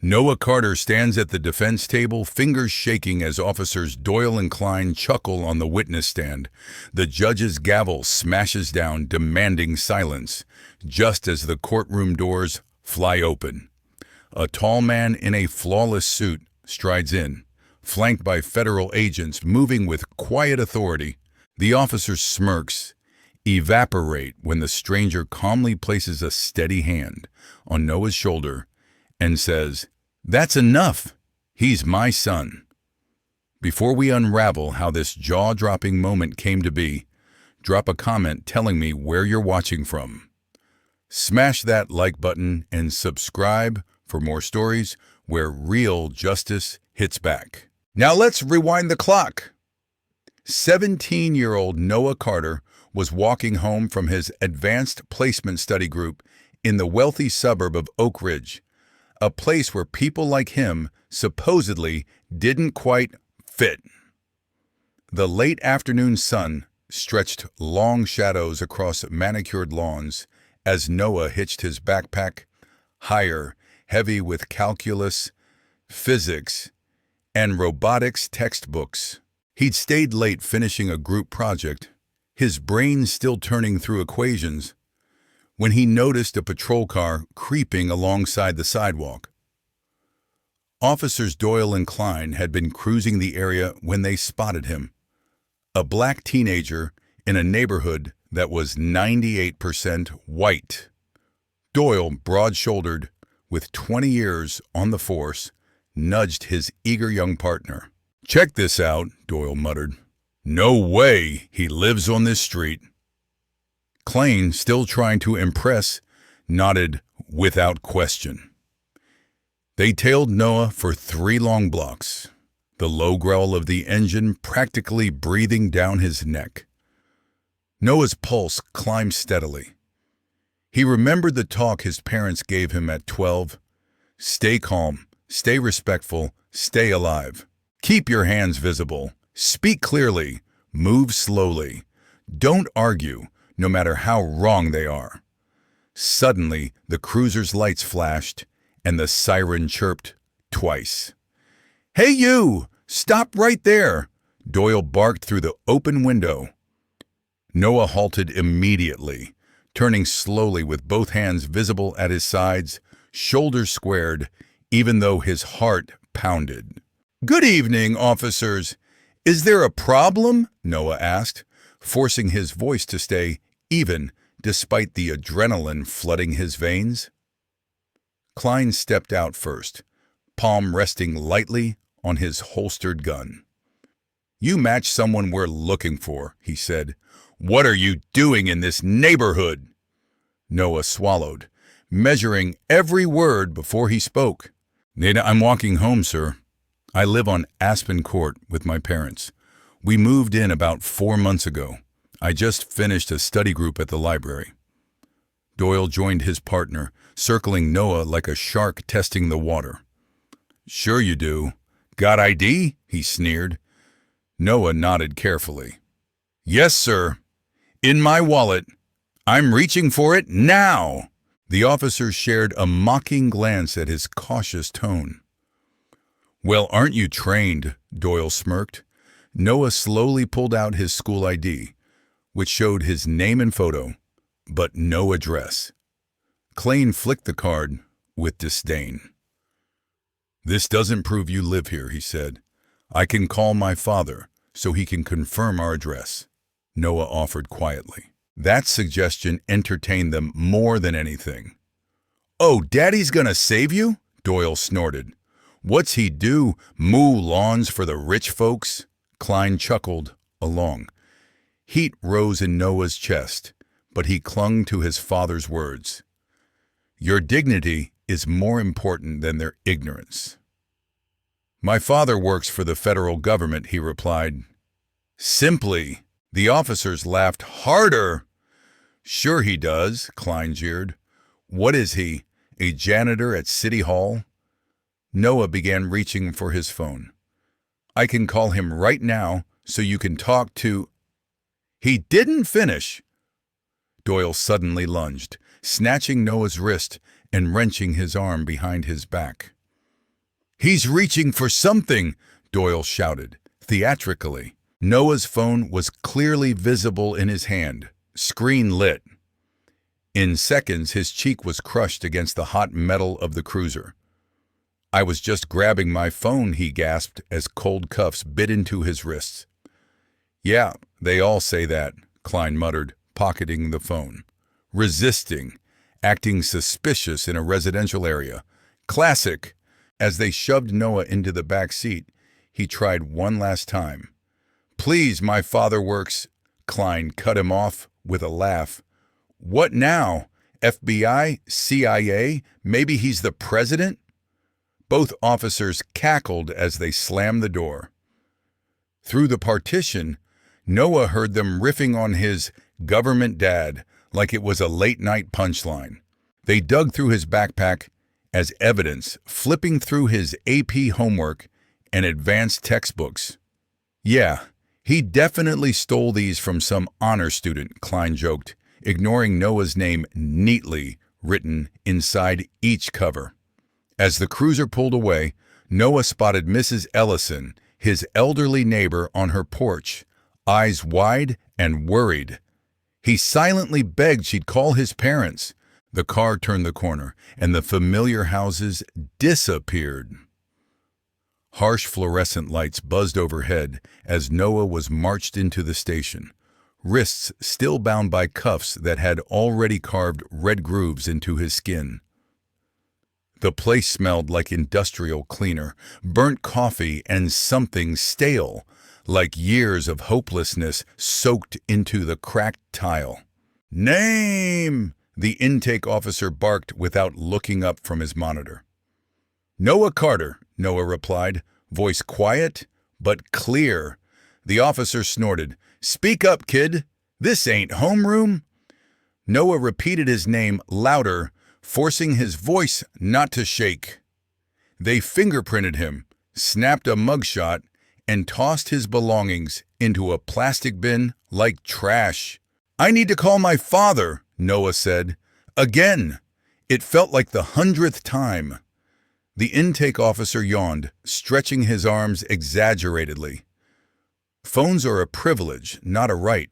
Noah Carter stands at the defense table, fingers shaking as officers Doyle and Klein chuckle on the witness stand. The judge's gavel smashes down, demanding silence, just as the courtroom doors fly open. A tall man in a flawless suit strides in, flanked by federal agents moving with quiet authority. The officer's smirks evaporate when the stranger calmly places a steady hand on Noah's shoulder and says, "That's enough. He's my son." Before we unravel how this jaw-dropping moment came to be, drop a comment telling me where you're watching from. Smash that like button and subscribe for more stories where real justice hits back. Now let's rewind the clock. 17-year-old Noah Carter was walking home from his advanced placement study group in the wealthy suburb of Oak Ridge, a place where people like him supposedly didn't quite fit. The late afternoon sun stretched long shadows across manicured lawns as Noah hitched his backpack higher, heavy with calculus, physics, and robotics textbooks. He'd stayed late finishing a group project, his brain still turning through equations, when he noticed a patrol car creeping alongside the sidewalk. Officers Doyle and Klein had been cruising the area when they spotted him, a black teenager in a neighborhood that was 98% white. Doyle, broad-shouldered, with 20 years on the force, nudged his eager young partner. "Check this out," Doyle muttered. "No way he lives on this street." Klein, still trying to impress, nodded without question. They tailed Noah for 3 long blocks, the low growl of the engine practically breathing down his neck. Noah's pulse climbed steadily. He remembered the talk his parents gave him at 12. Stay calm, stay respectful, stay alive. Keep your hands visible. Speak clearly. Move slowly. Don't argue, no matter how wrong they are. Suddenly, the cruiser's lights flashed, and the siren chirped twice. "Hey you! Stop right there!" Doyle barked through the open window. Noah halted immediately, turning slowly with both hands visible at his sides, shoulders squared, even though his heart pounded. "Good evening, officers. Is there a problem?" Noah asked, forcing his voice to stay even despite the adrenaline flooding his veins. Klein stepped out first, palm resting lightly on his holstered gun. "You match someone we're looking for," he said. "What are you doing in this neighborhood?" Noah swallowed, measuring every word before he spoke. "I'm walking home, sir. I live on Aspen Court with my parents. We moved in about 4 months ago. I just finished a study group at the library." Doyle joined his partner, circling Noah like a shark testing the water. "Sure you do. Got ID?" he sneered. Noah nodded carefully. "Yes, sir. In my wallet. I'm reaching for it now." The officer shared a mocking glance at his cautious tone. "Well, aren't you trained?" Doyle smirked. Noah slowly pulled out his school ID, which showed his name and photo, but no address. Klein flicked the card with disdain. "This doesn't prove you live here," he said. "I can call my father so he can confirm our address," Noah offered quietly. That suggestion entertained them more than anything. "Oh, Daddy's gonna save you?" Doyle snorted. "What's he do, mow lawns for the rich folks?" Klein chuckled along. Heat rose in Noah's chest, but he clung to his father's words. "Your dignity is more important than their ignorance." "My father works for the federal government," he replied. Simply. The officers laughed harder. "Sure he does," Klein jeered. "What is he, a janitor at City Hall?" Noah began reaching for his phone. "I can call him right now so you can talk to—" He didn't finish. Doyle suddenly lunged, snatching Noah's wrist and wrenching his arm behind his back. "He's reaching for something," Doyle shouted, theatrically. Noah's phone was clearly visible in his hand, screen lit. In seconds, his cheek was crushed against the hot metal of the cruiser. "I was just grabbing my phone," he gasped as cold cuffs bit into his wrists. "Yeah, they all say that," Klein muttered, pocketing the phone. "Resisting, acting suspicious in a residential area. Classic." As they shoved Noah into the back seat, he tried one last time. "Please, my father works." Klein cut him off with a laugh. "What now? FBI? CIA? Maybe he's the president?" Both officers cackled as they slammed the door. Through the partition, Noah heard them riffing on his government dad like it was a late-night punchline. They dug through his backpack as evidence, flipping through his AP homework and advanced textbooks. "Yeah, he definitely stole these from some honor student," Klein joked, ignoring Noah's name neatly written inside each cover. As the cruiser pulled away, Noah spotted Mrs. Ellison, his elderly neighbor, on her porch, eyes wide and worried. He silently begged she'd call his parents. The car turned the corner, and the familiar houses disappeared. Harsh fluorescent lights buzzed overhead as Noah was marched into the station, wrists still bound by cuffs that had already carved red grooves into his skin. The place smelled like industrial cleaner, burnt coffee, and something stale, like years of hopelessness soaked into the cracked tile. "Name!" the intake officer barked without looking up from his monitor. "Noah Carter," Noah replied, voice quiet but clear. The officer snorted. "Speak up, kid. This ain't homeroom." Noah repeated his name louder, forcing his voice not to shake. They fingerprinted him, snapped a mugshot, and tossed his belongings into a plastic bin like trash. "I need to call my father," Noah said. Again. It felt like the 100th time. The intake officer yawned, stretching his arms exaggeratedly. "Phones are a privilege, not a right.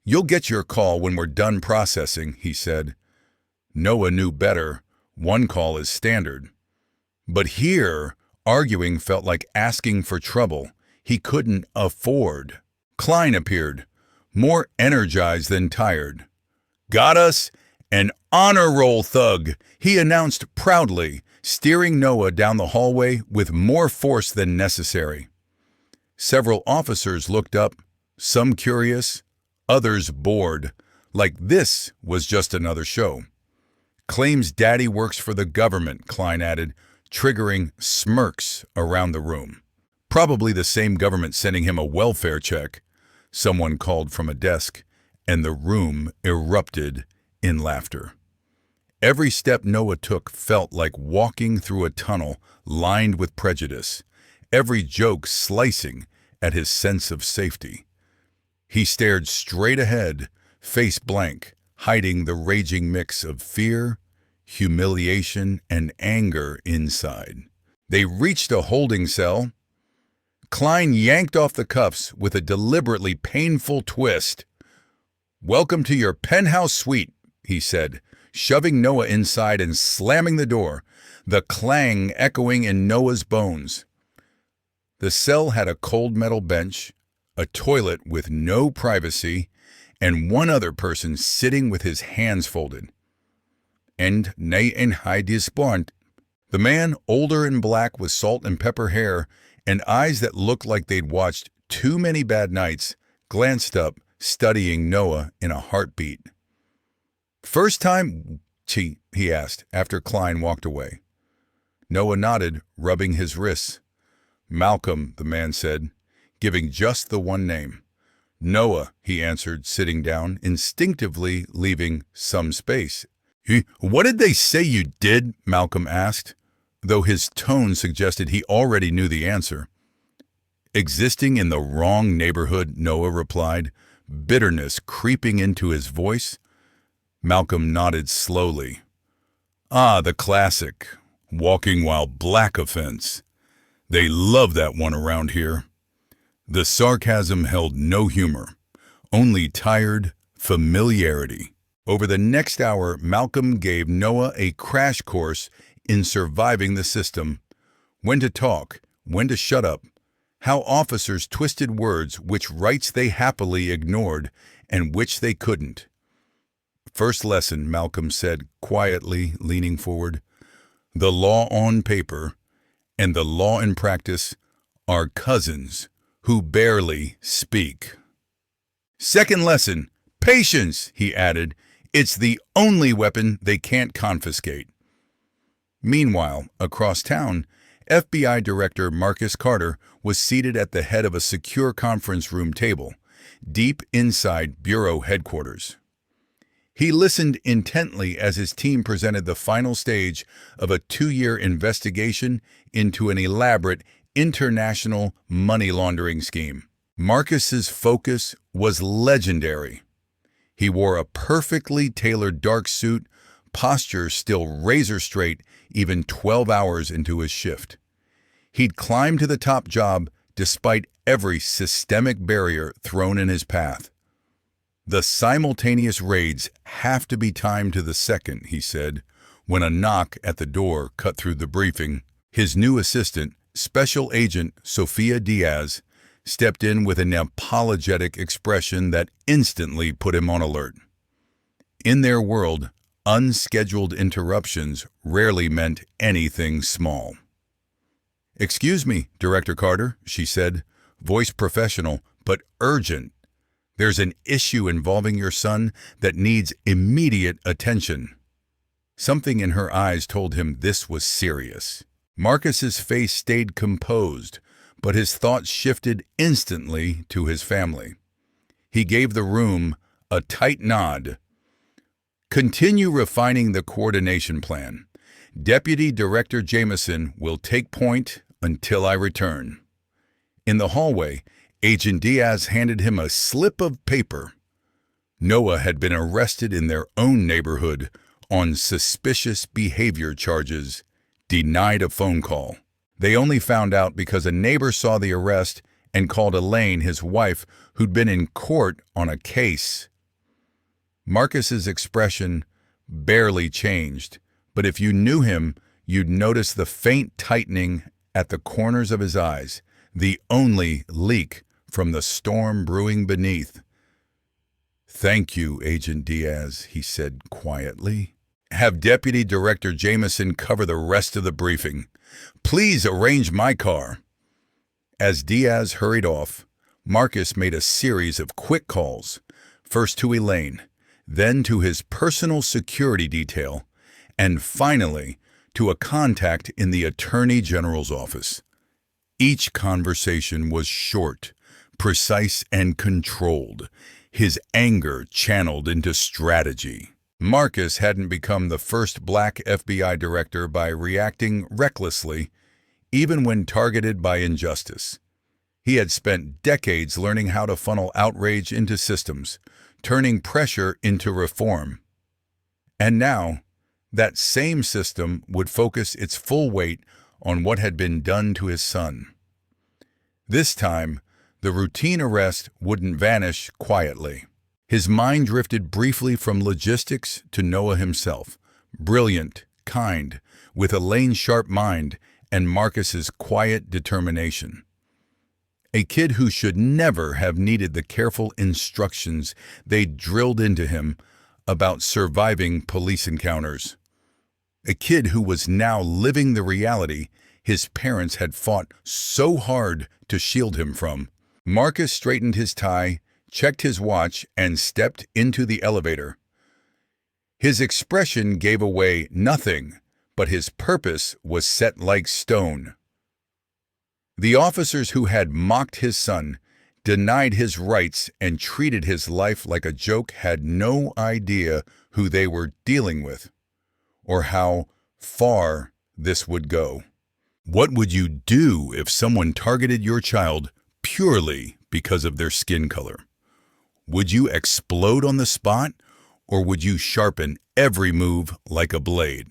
You'll get your call when we're done processing," he said. Noah knew better. One call is standard. But here, arguing felt like asking for trouble he couldn't afford. Klein appeared, more energized than tired. "Got us? An honor roll thug," he announced proudly, steering Noah down the hallway with more force than necessary. Several officers looked up, some curious, others bored, like this was just another show. "Claims daddy works for the government," Klein added, triggering smirks around the room. "Probably the same government sending him a welfare check," someone called from a desk, and the room erupted in laughter. Every step Noah took felt like walking through a tunnel lined with prejudice, every joke slicing at his sense of safety. He stared straight ahead, face blank, hiding the raging mix of fear, humiliation, and anger inside. They reached a holding cell. Klein yanked off the cuffs with a deliberately painful twist. "Welcome to your penthouse suite," he said, shoving Noah inside and slamming the door, the clang echoing in Noah's bones. The cell had a cold metal bench, a toilet with no privacy, and one other person sitting with his hands folded. "And nay en hij dispont." The man, older and black with salt and pepper hair and eyes that looked like they'd watched too many bad nights, glanced up, studying Noah in a heartbeat. "First time, he asked after Klein walked away. Noah nodded, rubbing his wrists. "Malcolm," the man said, giving just the one name. "Noah," he answered, sitting down, instinctively leaving some space. "What did they say you did?" Malcolm asked, though his tone suggested he already knew the answer. "Existing in the wrong neighborhood," Noah replied, bitterness creeping into his voice. Malcolm nodded slowly. "Ah, the classic. Walking while black offense. They love that one around here. The sarcasm held no humor, only tired familiarity. Over the next hour, Malcolm gave Noah a crash course in surviving the system. When to talk, when to shut up, how officers twisted words, which rights they happily ignored and which they couldn't. First lesson, Malcolm said, quietly leaning forward. The law on paper and the law in practice are cousins who barely speak. Second lesson, patience, he added. It's the only weapon they can't confiscate. Meanwhile, across town, FBI Director Marcus Carter was seated at the head of a secure conference room table, deep inside Bureau headquarters. He listened intently as his team presented the final stage of a 2-year investigation into an elaborate international money laundering scheme. Marcus's focus was legendary. He wore a perfectly tailored dark suit, posture still razor straight even 12 hours into his shift. He'd climbed to the top job despite every systemic barrier thrown in his path. The simultaneous raids have to be timed to the second, he said, when a knock at the door cut through the briefing. His new assistant, Special Agent Sophia Diaz, stepped in with an apologetic expression that instantly put him on alert. In their world, unscheduled interruptions rarely meant anything small. "Excuse me, Director Carter," she said, voice professional but urgent. "There's an issue involving your son that needs immediate attention." Something in her eyes told him this was serious. Marcus's face stayed composed, but his thoughts shifted instantly to his family. He gave the room a tight nod. "Continue refining the coordination plan. Deputy Director Jameson will take point until I return." In the hallway, Agent Diaz handed him a slip of paper. Noah had been arrested in their own neighborhood on suspicious behavior charges, denied a phone call. They only found out because a neighbor saw the arrest and called Elaine, his wife, who'd been in court on a case. Marcus's expression barely changed, but if you knew him, you'd notice the faint tightening at the corners of his eyes, the only leak from the storm brewing beneath. "Thank you, Agent Diaz," he said quietly. "Have Deputy Director Jameson cover the rest of the briefing. Please arrange my car." As Diaz hurried off, Marcus made a series of quick calls, first to Elaine, then to his personal security detail, and finally to a contact in the Attorney General's office. Each conversation was short, precise, and controlled, his anger channeled into strategy. Marcus hadn't become the first black FBI director by reacting recklessly, even when targeted by injustice. He had spent decades learning how to funnel outrage into systems, turning pressure into reform. And now, that same system would focus its full weight on what had been done to his son. This time, the routine arrest wouldn't vanish quietly. His mind drifted briefly from logistics to Noah himself, brilliant, kind, with Elaine's sharp mind and Marcus's quiet determination. A kid who should never have needed the careful instructions they drilled into him about surviving police encounters. A kid who was now living the reality his parents had fought so hard to shield him from. Marcus straightened his tie, checked his watch, and stepped into the elevator. His expression gave away nothing, but his purpose was set like stone. The officers who had mocked his son, denied his rights, and treated his life like a joke had no idea who they were dealing with, or how far this would go. What would you do if someone targeted your child purely because of their skin color? Would you explode on the spot, or would you sharpen every move like a blade?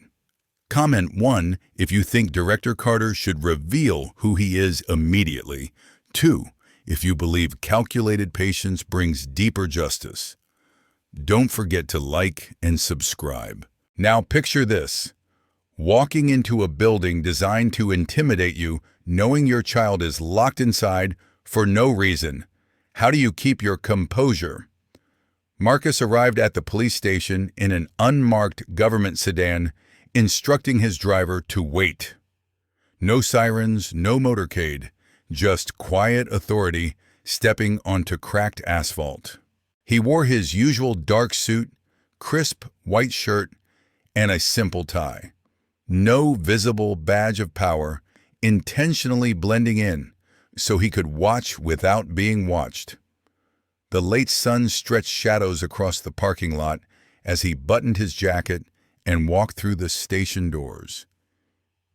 Comment 1 if you think Director Carter should reveal who he is immediately. 2 if you believe calculated patience brings deeper justice. Don't forget to like and subscribe. Now picture this. Walking into a building designed to intimidate you, knowing your child is locked inside for no reason. How do you keep your composure? Marcus arrived at the police station in an unmarked government sedan, instructing his driver to wait. No sirens, no motorcade, just quiet authority stepping onto cracked asphalt. He wore his usual dark suit, crisp white shirt, and a simple tie. No visible badge of power, intentionally blending in so he could watch without being watched. The late sun stretched shadows across the parking lot as he buttoned his jacket and walked through the station doors.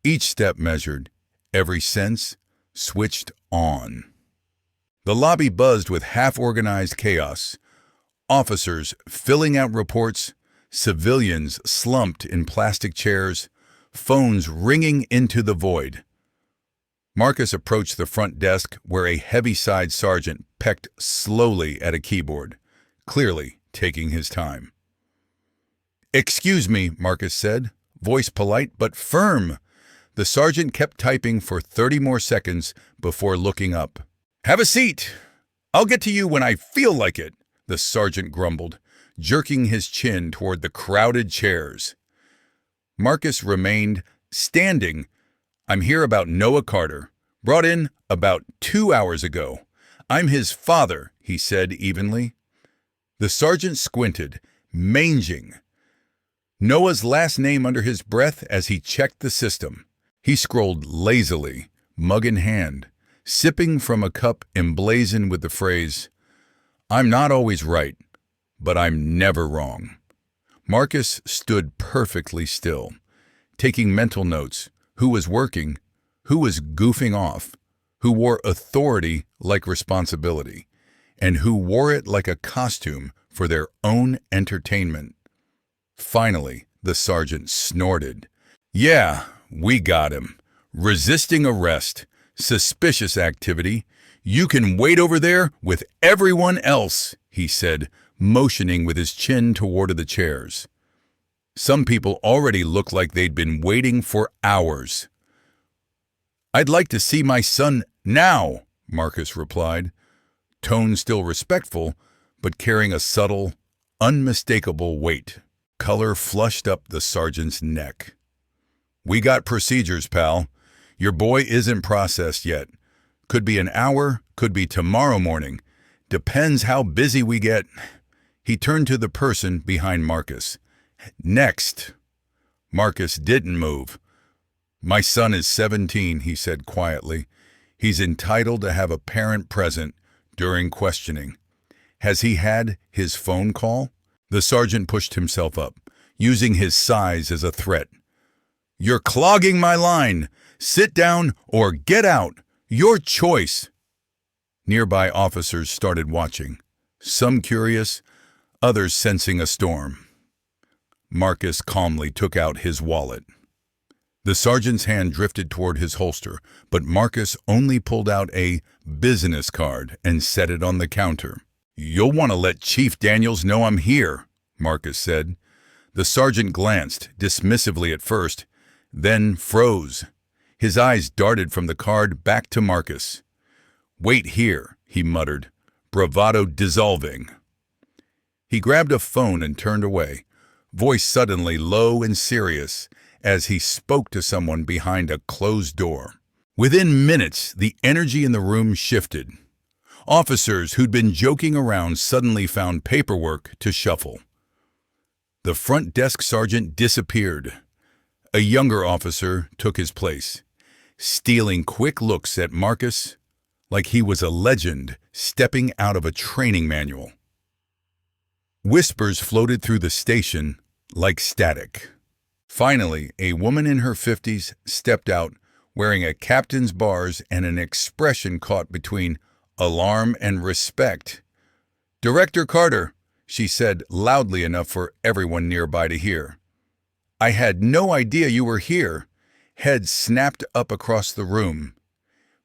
Each step measured, every sense switched on. The lobby buzzed with half-organized chaos. Officers filling out reports, civilians slumped in plastic chairs, phones ringing into the void. Marcus approached the front desk where a heavy-side sergeant pecked slowly at a keyboard, clearly taking his time. "Excuse me," Marcus said, voice polite but firm. The sergeant kept typing for 30 more seconds before looking up. "Have a seat. I'll get to you when I feel like it," the sergeant grumbled, jerking his chin toward the crowded chairs. Marcus remained standing. "I'm here about Noah Carter, brought in about 2 hours ago. I'm his father," he said evenly. The sergeant squinted, manging Noah's last name under his breath as he checked the system. He scrolled lazily, mug in hand, sipping from a cup emblazoned with the phrase, "I'm not always right, but I'm never wrong." Marcus stood perfectly still, taking mental notes. Who was working? Who was goofing off? Who wore authority like responsibility? And who wore it like a costume for their own entertainment? Finally, the sergeant snorted. "Yeah, we got him. Resisting arrest. Suspicious activity. You can wait over there with everyone else," he said, motioning with his chin toward the chairs. Some people already looked like they'd been waiting for hours. "I'd like to see my son now," Marcus replied, tone still respectful, but carrying a subtle, unmistakable weight. Color flushed up the sergeant's neck. "We got procedures, pal. Your boy isn't processed yet. Could be an hour, could be tomorrow morning. Depends how busy we get." He turned to the person behind Marcus. "Next." Marcus didn't move. "My son is 17, he said quietly. "He's entitled to have a parent present during questioning. Has he had his phone call?" The sergeant pushed himself up, using his size as a threat. "You're clogging my line. Sit down or get out. Your choice." Nearby officers started watching, some curious, others sensing a storm. Marcus calmly took out his wallet. The sergeant's hand drifted toward his holster, but Marcus only pulled out a business card and set it on the counter. "You'll want to let Chief Daniels know I'm here," Marcus said. The sergeant glanced, dismissively at first, then froze. His eyes darted from the card back to Marcus. "Wait here," he muttered, bravado dissolving. He grabbed a phone and turned away, voice suddenly low and serious as he spoke to someone behind a closed door. Within minutes, the energy in the room shifted. Officers who'd been joking around suddenly found paperwork to shuffle. The front desk sergeant disappeared. A younger officer took his place, stealing quick looks at Marcus like he was a legend stepping out of a training manual. Whispers floated through the station like static. Finally, a woman in her 50s stepped out, wearing a captain's bars and an expression caught between alarm and respect. "Director Carter," she said loudly enough for everyone nearby to hear. I had no idea you were here. Head snapped up across the room.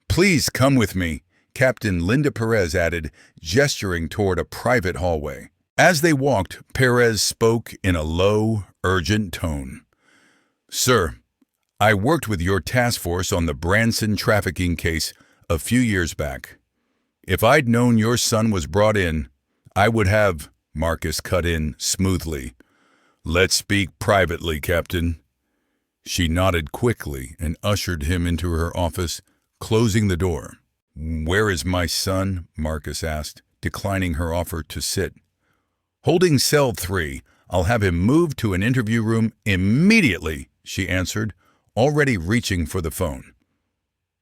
Please come with me, Captain Linda Perez added, gesturing toward a private hallway. As they walked, Perez spoke in a low, urgent tone. Sir, I worked with your task force on the Branson trafficking case a few years back. If I'd known your son was brought in, I would have, Marcus cut in smoothly. Let's speak privately, Captain. She nodded quickly and ushered him into her office, closing the door. Where is my son? Marcus asked, declining her offer to sit. Holding cell 3. I'll have him moved to an interview room immediately, she answered, already reaching for the phone.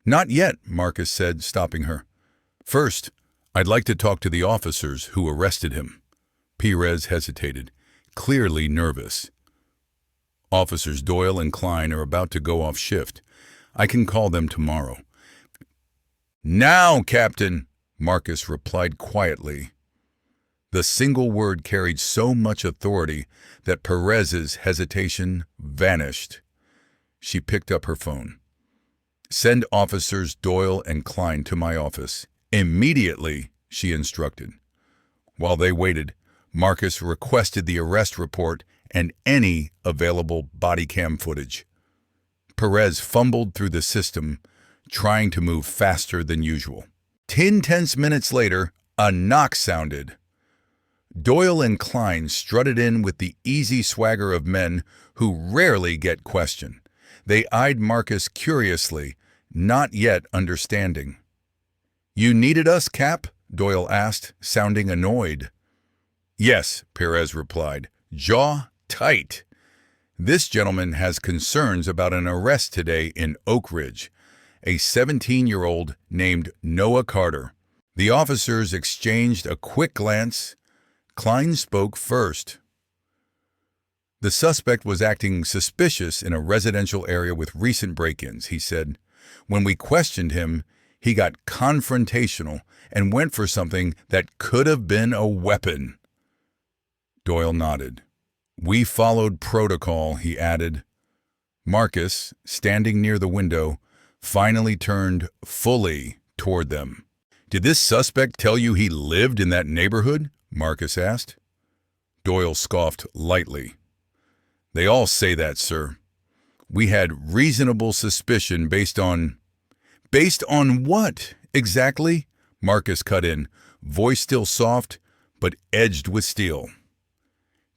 Not yet, Marcus said, stopping her. First, I'd like to talk to the officers who arrested him. Perez hesitated, clearly nervous. Officers Doyle and Klein are about to go off shift. I can call them tomorrow. Now, Captain, Marcus replied quietly. The single word carried so much authority that Perez's hesitation vanished. She picked up her phone. Send officers Doyle and Klein to my office. Immediately, she instructed. While they waited, Marcus requested the arrest report and any available body cam footage. Perez fumbled through the system, trying to move faster than usual. 10 tense minutes later, a knock sounded. Doyle and Klein strutted in with the easy swagger of men who rarely get questioned. They eyed Marcus curiously, not yet understanding. You needed us, Cap? Doyle asked, sounding annoyed. Yes, Perez replied, jaw tight. This gentleman has concerns about an arrest today in Oak Ridge, a 17-year-old named Noah Carter. The officers exchanged a quick glance. Klein spoke first. The suspect was acting suspicious in a residential area with recent break-ins, he said. When we questioned him, he got confrontational and went for something that could have been a weapon. Doyle nodded. We followed protocol, he added. Marcus, standing near the window, finally turned fully toward them. Did this suspect tell you he lived in that neighborhood? Marcus asked. Doyle scoffed lightly. They all say that, sir. We had reasonable suspicion based on... Based on what, exactly? Marcus cut in, voice still soft, but edged with steel.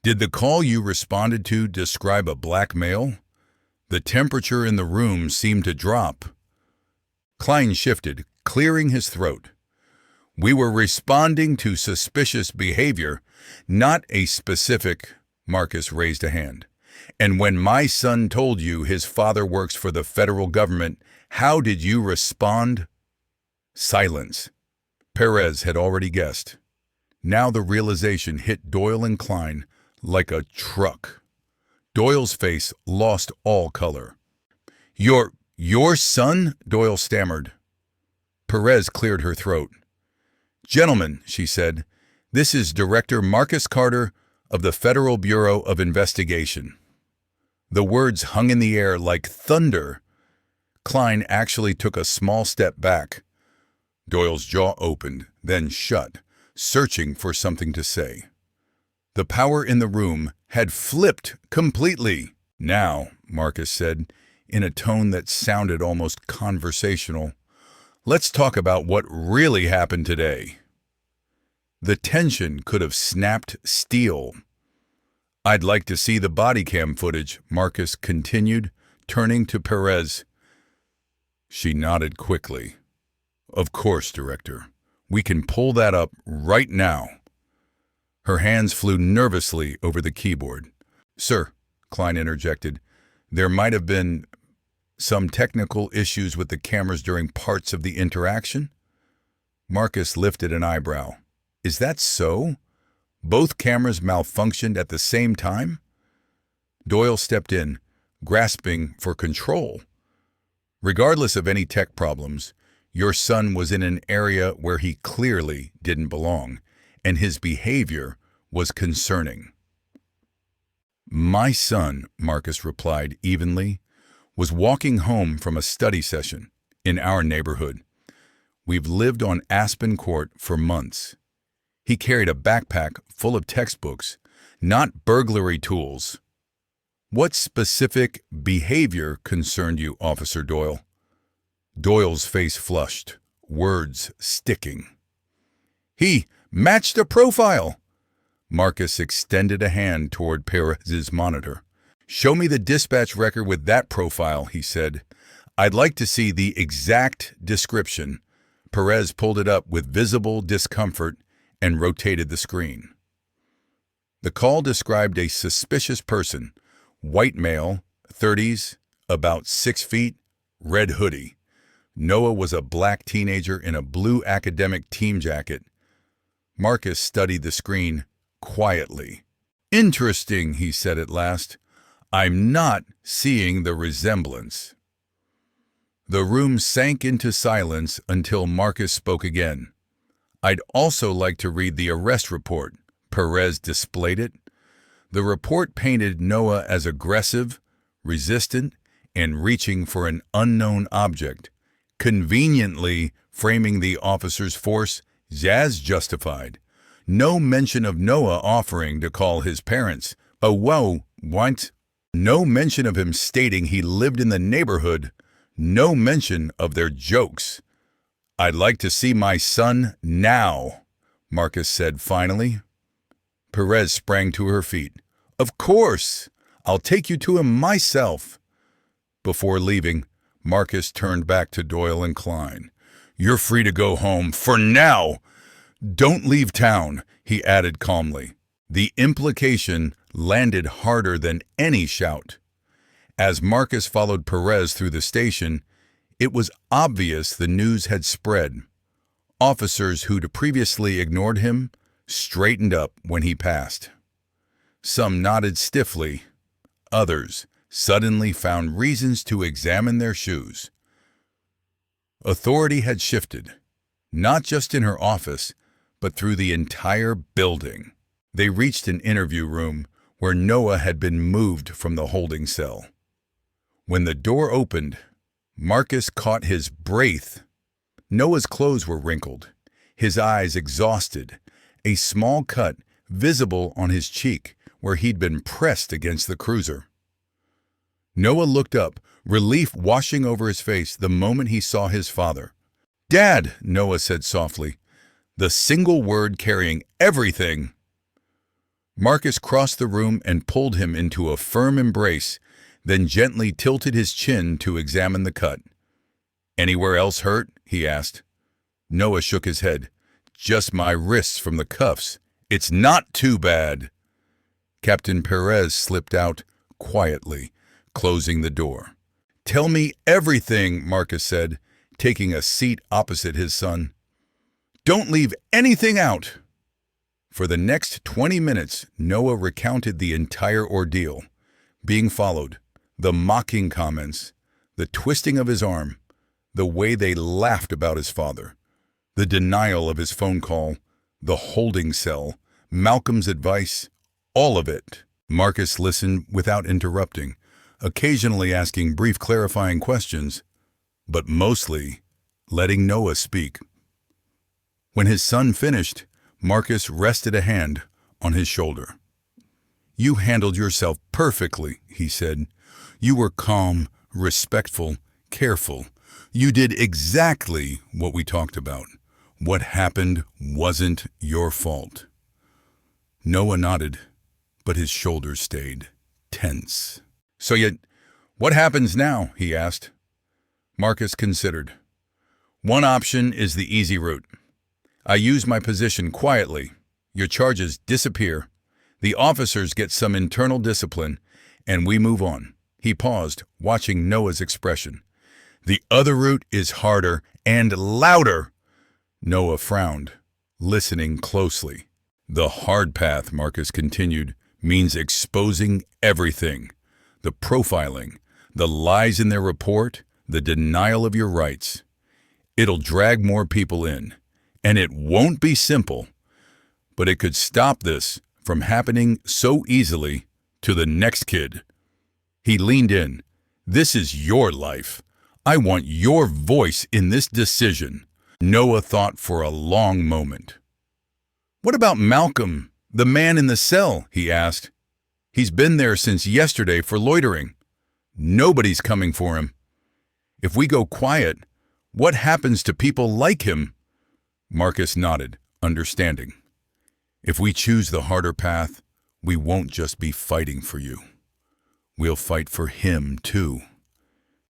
Did the call you responded to describe a black male? The temperature in the room seemed to drop. Klein shifted, clearing his throat. We were responding to suspicious behavior, not a specific... Marcus raised a hand. And when my son told you his father works for the federal government, how did you respond? Silence. Perez had already guessed. Now the realization hit Doyle and Klein like a truck. Doyle's face lost all color. Your son? Doyle stammered. Perez cleared her throat. Gentlemen, she said, this is Director Marcus Carter of the Federal Bureau of Investigation. The words hung in the air like thunder. Klein actually took a small step back. Doyle's jaw opened, then shut, searching for something to say. The power in the room had flipped completely. Now, Marcus said, in a tone that sounded almost conversational, let's talk about what really happened today. The tension could have snapped steel. I'd like to see the body cam footage, Marcus continued, turning to Perez. She nodded quickly. Of course, Director. We can pull that up right now. Her hands flew nervously over the keyboard. Sir, Klein interjected, there might have been some technical issues with the cameras during parts of the interaction? Marcus lifted an eyebrow. Is that so? Both cameras malfunctioned at the same time? Doyle stepped in, grasping for control. Regardless of any tech problems, your son was in an area where he clearly didn't belong, and his behavior was concerning. My son, Marcus replied evenly, was walking home from a study session in our neighborhood. We've lived on Aspen Court for months. He carried a backpack full of textbooks, not burglary tools. What specific behavior concerned you, Officer Doyle? Doyle's face flushed, words sticking. He matched a profile. Marcus extended a hand toward Perez's monitor. Show me the dispatch record with that profile, he said. I'd like to see the exact description. Perez pulled it up with visible discomfort and rotated the screen. The call described a suspicious person, white male, 30s, about 6 feet, red hoodie. Noah was a black teenager in a blue academic team jacket. Marcus studied the screen quietly. Interesting, he said at last. I'm not seeing the resemblance. The room sank into silence until Marcus spoke again. I'd also like to read the arrest report. Perez displayed it. The report painted Noah as aggressive, resistant, and reaching for an unknown object, conveniently framing the officer's force as justified. No mention of Noah offering to call his parents. Oh, whoa, what? No mention of him stating he lived in the neighborhood. No mention of their jokes. I'd like to see my son now, Marcus said finally. Perez sprang to her feet. Of course, I'll take you to him myself. Before leaving, Marcus turned back to Doyle and Klein. You're free to go home for now. Don't leave town, he added calmly. The implication landed harder than any shout. As Marcus followed Perez through the station, it was obvious the news had spread. Officers who'd previously ignored him straightened up when he passed. Some nodded stiffly. Others suddenly found reasons to examine their shoes. Authority had shifted, not just in her office, but through the entire building. They reached an interview room where Noah had been moved from the holding cell. When the door opened, Marcus caught his breath. Noah's clothes were wrinkled, his eyes exhausted, a small cut visible on his cheek where he'd been pressed against the cruiser. Noah looked up, relief washing over his face the moment he saw his father. Dad, Noah said softly, the single word carrying everything. Marcus crossed the room and pulled him into a firm embrace, then gently tilted his chin to examine the cut. Anywhere else hurt? He asked. Noah shook his head. Just my wrists from the cuffs. It's not too bad. Captain Perez slipped out quietly, closing the door. Tell me everything, Marcus said, taking a seat opposite his son. Don't leave anything out. For the next 20 minutes, Noah recounted the entire ordeal, being followed, the mocking comments, the twisting of his arm, the way they laughed about his father, the denial of his phone call, the holding cell, Malcolm's advice, all of it. Marcus listened without interrupting, occasionally asking brief clarifying questions, but mostly letting Noah speak. When his son finished, Marcus rested a hand on his shoulder. You handled yourself perfectly, he said. You were calm, respectful, careful. You did exactly what we talked about. What happened wasn't your fault. Noah nodded, but his shoulders stayed tense. So what happens now? He asked. Marcus considered. One option is the easy route. I use my position quietly. Your charges disappear. The officers get some internal discipline, and we move on. He paused, watching Noah's expression. The other route is harder and louder. Noah frowned, listening closely. The hard path, Marcus continued, means exposing everything. The profiling, the lies in their report, the denial of your rights. It'll drag more people in, and it won't be simple. But it could stop this from happening so easily to the next kid. He leaned in. This is your life. I want your voice in this decision. Noah thought for a long moment. What about Malcolm, the man in the cell? He asked. He's been there since yesterday for loitering. Nobody's coming for him. If we go quiet, what happens to people like him? Marcus nodded, understanding. If we choose the harder path, we won't just be fighting for you. We'll fight for him, too.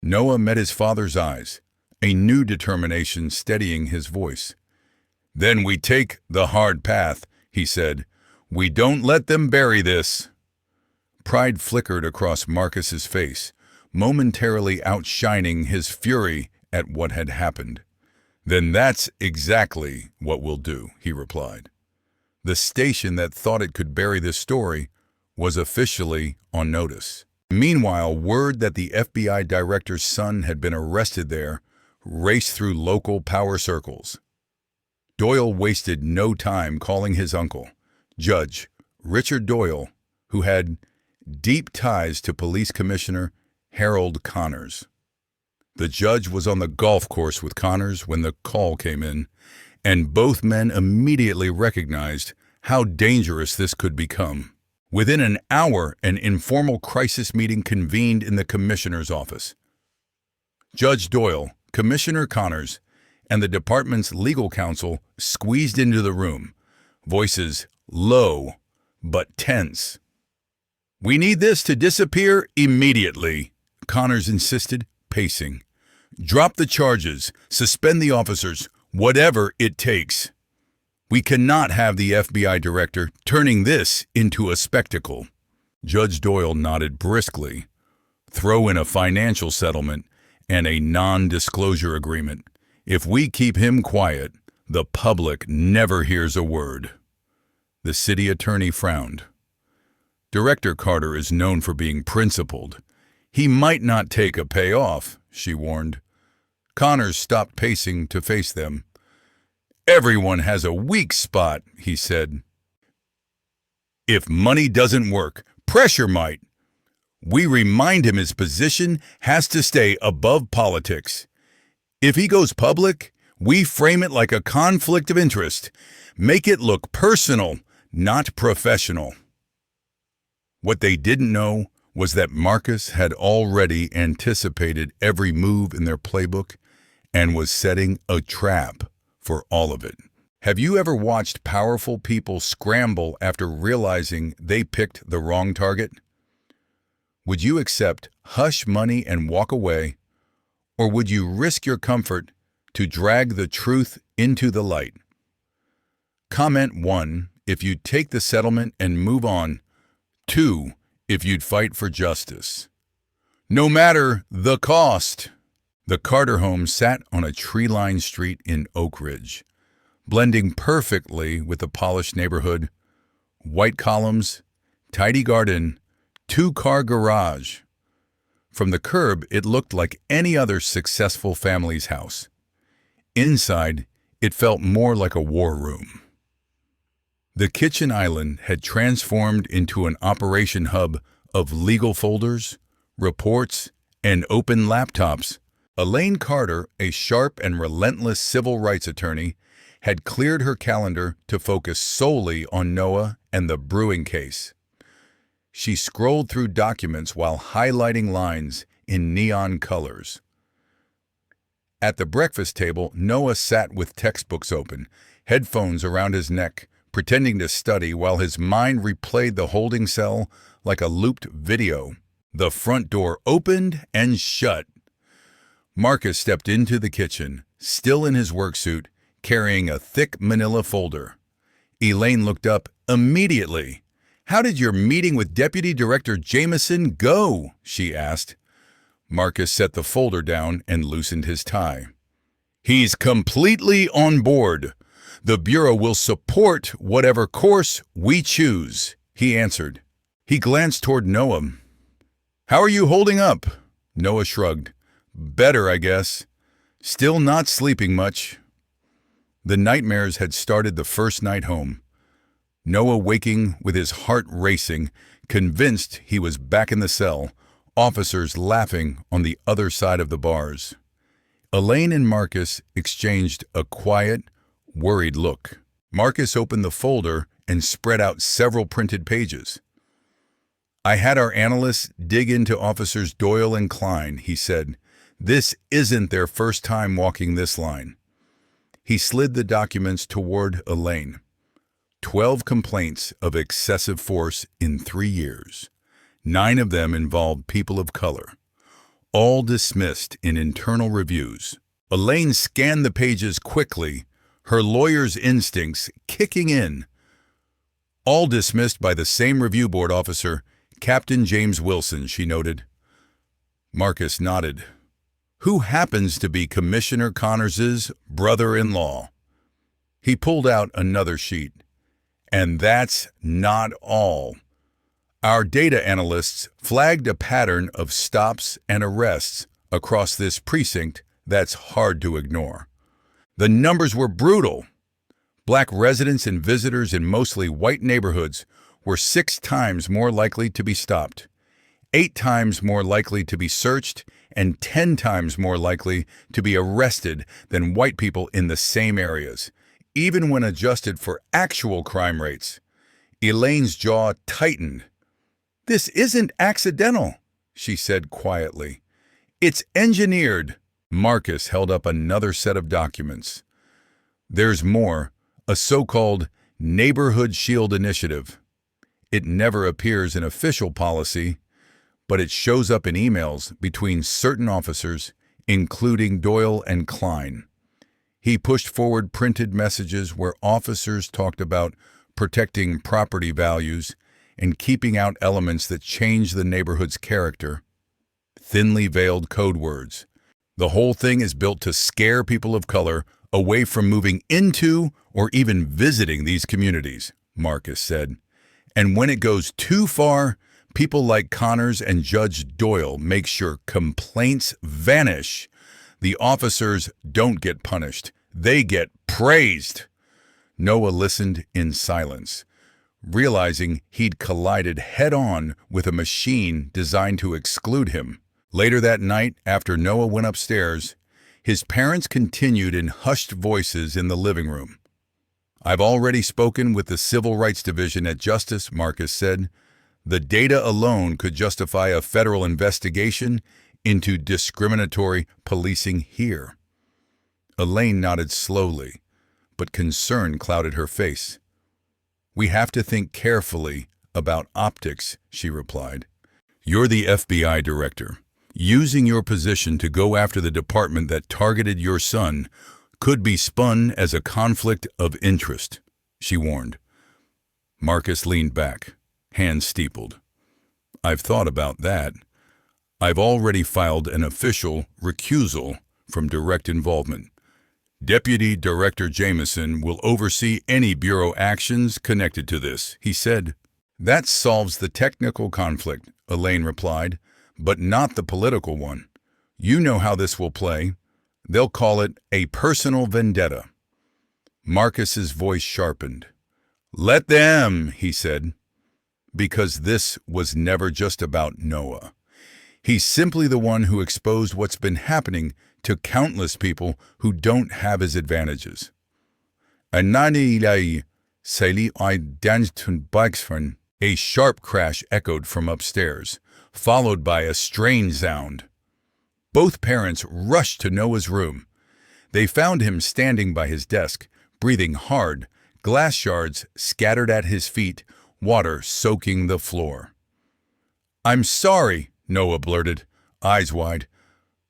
Noah met his father's eyes, a new determination steadying his voice. Then we take the hard path, he said. We don't let them bury this. Pride flickered across Marcus's face, momentarily outshining his fury at what had happened. Then that's exactly what we'll do, he replied. The station that thought it could bury this story was officially on notice. Meanwhile, word that the FBI director's son had been arrested there raced through local power circles. Doyle wasted no time calling his uncle, Judge Richard Doyle, who had deep ties to Police Commissioner Harold Connors. The judge was on the golf course with Connors when the call came in, and both men immediately recognized how dangerous this could become. Within an hour, an informal crisis meeting convened in the commissioner's office. Judge Doyle, Commissioner Connors, and the department's legal counsel squeezed into the room, voices low but tense. We need this to disappear immediately, Connors insisted, pacing. Drop the charges, suspend the officers, whatever it takes. We cannot have the FBI director turning this into a spectacle. Judge Doyle nodded briskly. Throw in a financial settlement and a non-disclosure agreement. If we keep him quiet, the public never hears a word. The city attorney frowned. Director Carter is known for being principled. He might not take a payoff, she warned. Connors stopped pacing to face them. Everyone has a weak spot, he said. If money doesn't work, pressure might. We remind him his position has to stay above politics. If he goes public, we frame it like a conflict of interest. Make it look personal, not professional. What they didn't know was that Marcus had already anticipated every move in their playbook and was setting a trap for all of it. Have you ever watched powerful people scramble after realizing they picked the wrong target? Would you accept hush money and walk away, or would you risk your comfort to drag the truth into the light? Comment 1 if you'd take the settlement and move on. 2 if you'd fight for justice. No matter the cost. The Carter home sat on a tree-lined street in Oak Ridge, blending perfectly with the polished neighborhood. White columns, tidy garden, 2-car garage. From the curb, it looked like any other successful family's house. Inside, it felt more like a war room. The kitchen island had transformed into an operation hub of legal folders, reports, and open laptops. Elaine Carter, a sharp and relentless civil rights attorney, had cleared her calendar to focus solely on Noah and the brewing case. She scrolled through documents while highlighting lines in neon colors. At the breakfast table, Noah sat with textbooks open, headphones around his neck, pretending to study while his mind replayed the holding cell like a looped video. The front door opened and shut. Marcus stepped into the kitchen, still in his work suit, carrying a thick manila folder. Elaine looked up immediately. "How did your meeting with Deputy Director Jameson go?" she asked. Marcus set the folder down and loosened his tie. "He's completely on board. The Bureau will support whatever course we choose," he answered. He glanced toward Noah. "How are you holding up?" Noah shrugged. "Better, I guess. Still not sleeping much." The nightmares had started the first night home. Noah waking with his heart racing, Convinced he was back in the cell, officers laughing on the other side of the bars. Elaine and Marcus exchanged a quiet, worried look. Marcus opened the folder and spread out several printed pages. "I had our analysts dig into Officers Doyle and Klein," he said. "This isn't their first time walking this line." He slid the documents toward Elaine. 12 complaints of excessive force in 3 years. 9 of them involved people of color. All dismissed in internal reviews. Elaine scanned the pages quickly, her lawyer's instincts kicking in. "All dismissed by the same review board officer, Captain James Wilson," she noted. Marcus nodded. "Who happens to be Commissioner Connors's brother-in-law." He pulled out another sheet. "And that's not all. Our data analysts flagged a pattern of stops and arrests across this precinct that's hard to ignore. The numbers were brutal. Black residents and visitors in mostly white neighborhoods were 6 times more likely to be stopped, 8 times more likely to be searched, and 10 times more likely to be arrested than white people in the same areas, even when adjusted for actual crime rates." Elaine's jaw tightened. "This isn't accidental," she said quietly. "It's engineered." Marcus held up another set of documents. "There's more, a so-called Neighborhood Shield Initiative. It never appears in official policy, but it shows up in emails between certain officers, including Doyle and Klein." He pushed forward printed messages where officers talked about protecting property values and keeping out elements that change the neighborhood's character. Thinly veiled code words. "The whole thing is built to scare people of color away from moving into or even visiting these communities," Marcus said. "And when it goes too far, people like Connors and Judge Doyle make sure complaints vanish. The officers don't get punished. They get praised." Noah listened in silence, realizing he'd collided head-on with a machine designed to exclude him. Later that night, after Noah went upstairs, his parents continued in hushed voices in the living room. "I've already spoken with the Civil Rights Division at Justice," Marcus said. "The data alone could justify a federal investigation into discriminatory policing here." Elaine nodded slowly, but concern clouded her face. "We have to think carefully about optics," she replied. "You're the FBI director. Using your position to go after the department that targeted your son could be spun as a conflict of interest," she warned. Marcus leaned back, hands steepled. "I've thought about that. I've already filed an official recusal from direct involvement. Deputy Director Jameson will oversee any Bureau actions connected to this," he said. "That solves the technical conflict," Elaine replied, "but not the political one. You know how this will play. They'll call it a personal vendetta." Marcus's voice sharpened. "Let them," he said, because this was never just about Noah. He's simply the one who exposed what's been happening to countless people who don't have his advantages. A sharp crash echoed from upstairs, followed by a strange sound. Both parents rushed to Noah's room. They found him standing by his desk, breathing hard, glass shards scattered at his feet, water soaking the floor. "I'm sorry," Noah blurted, eyes wide.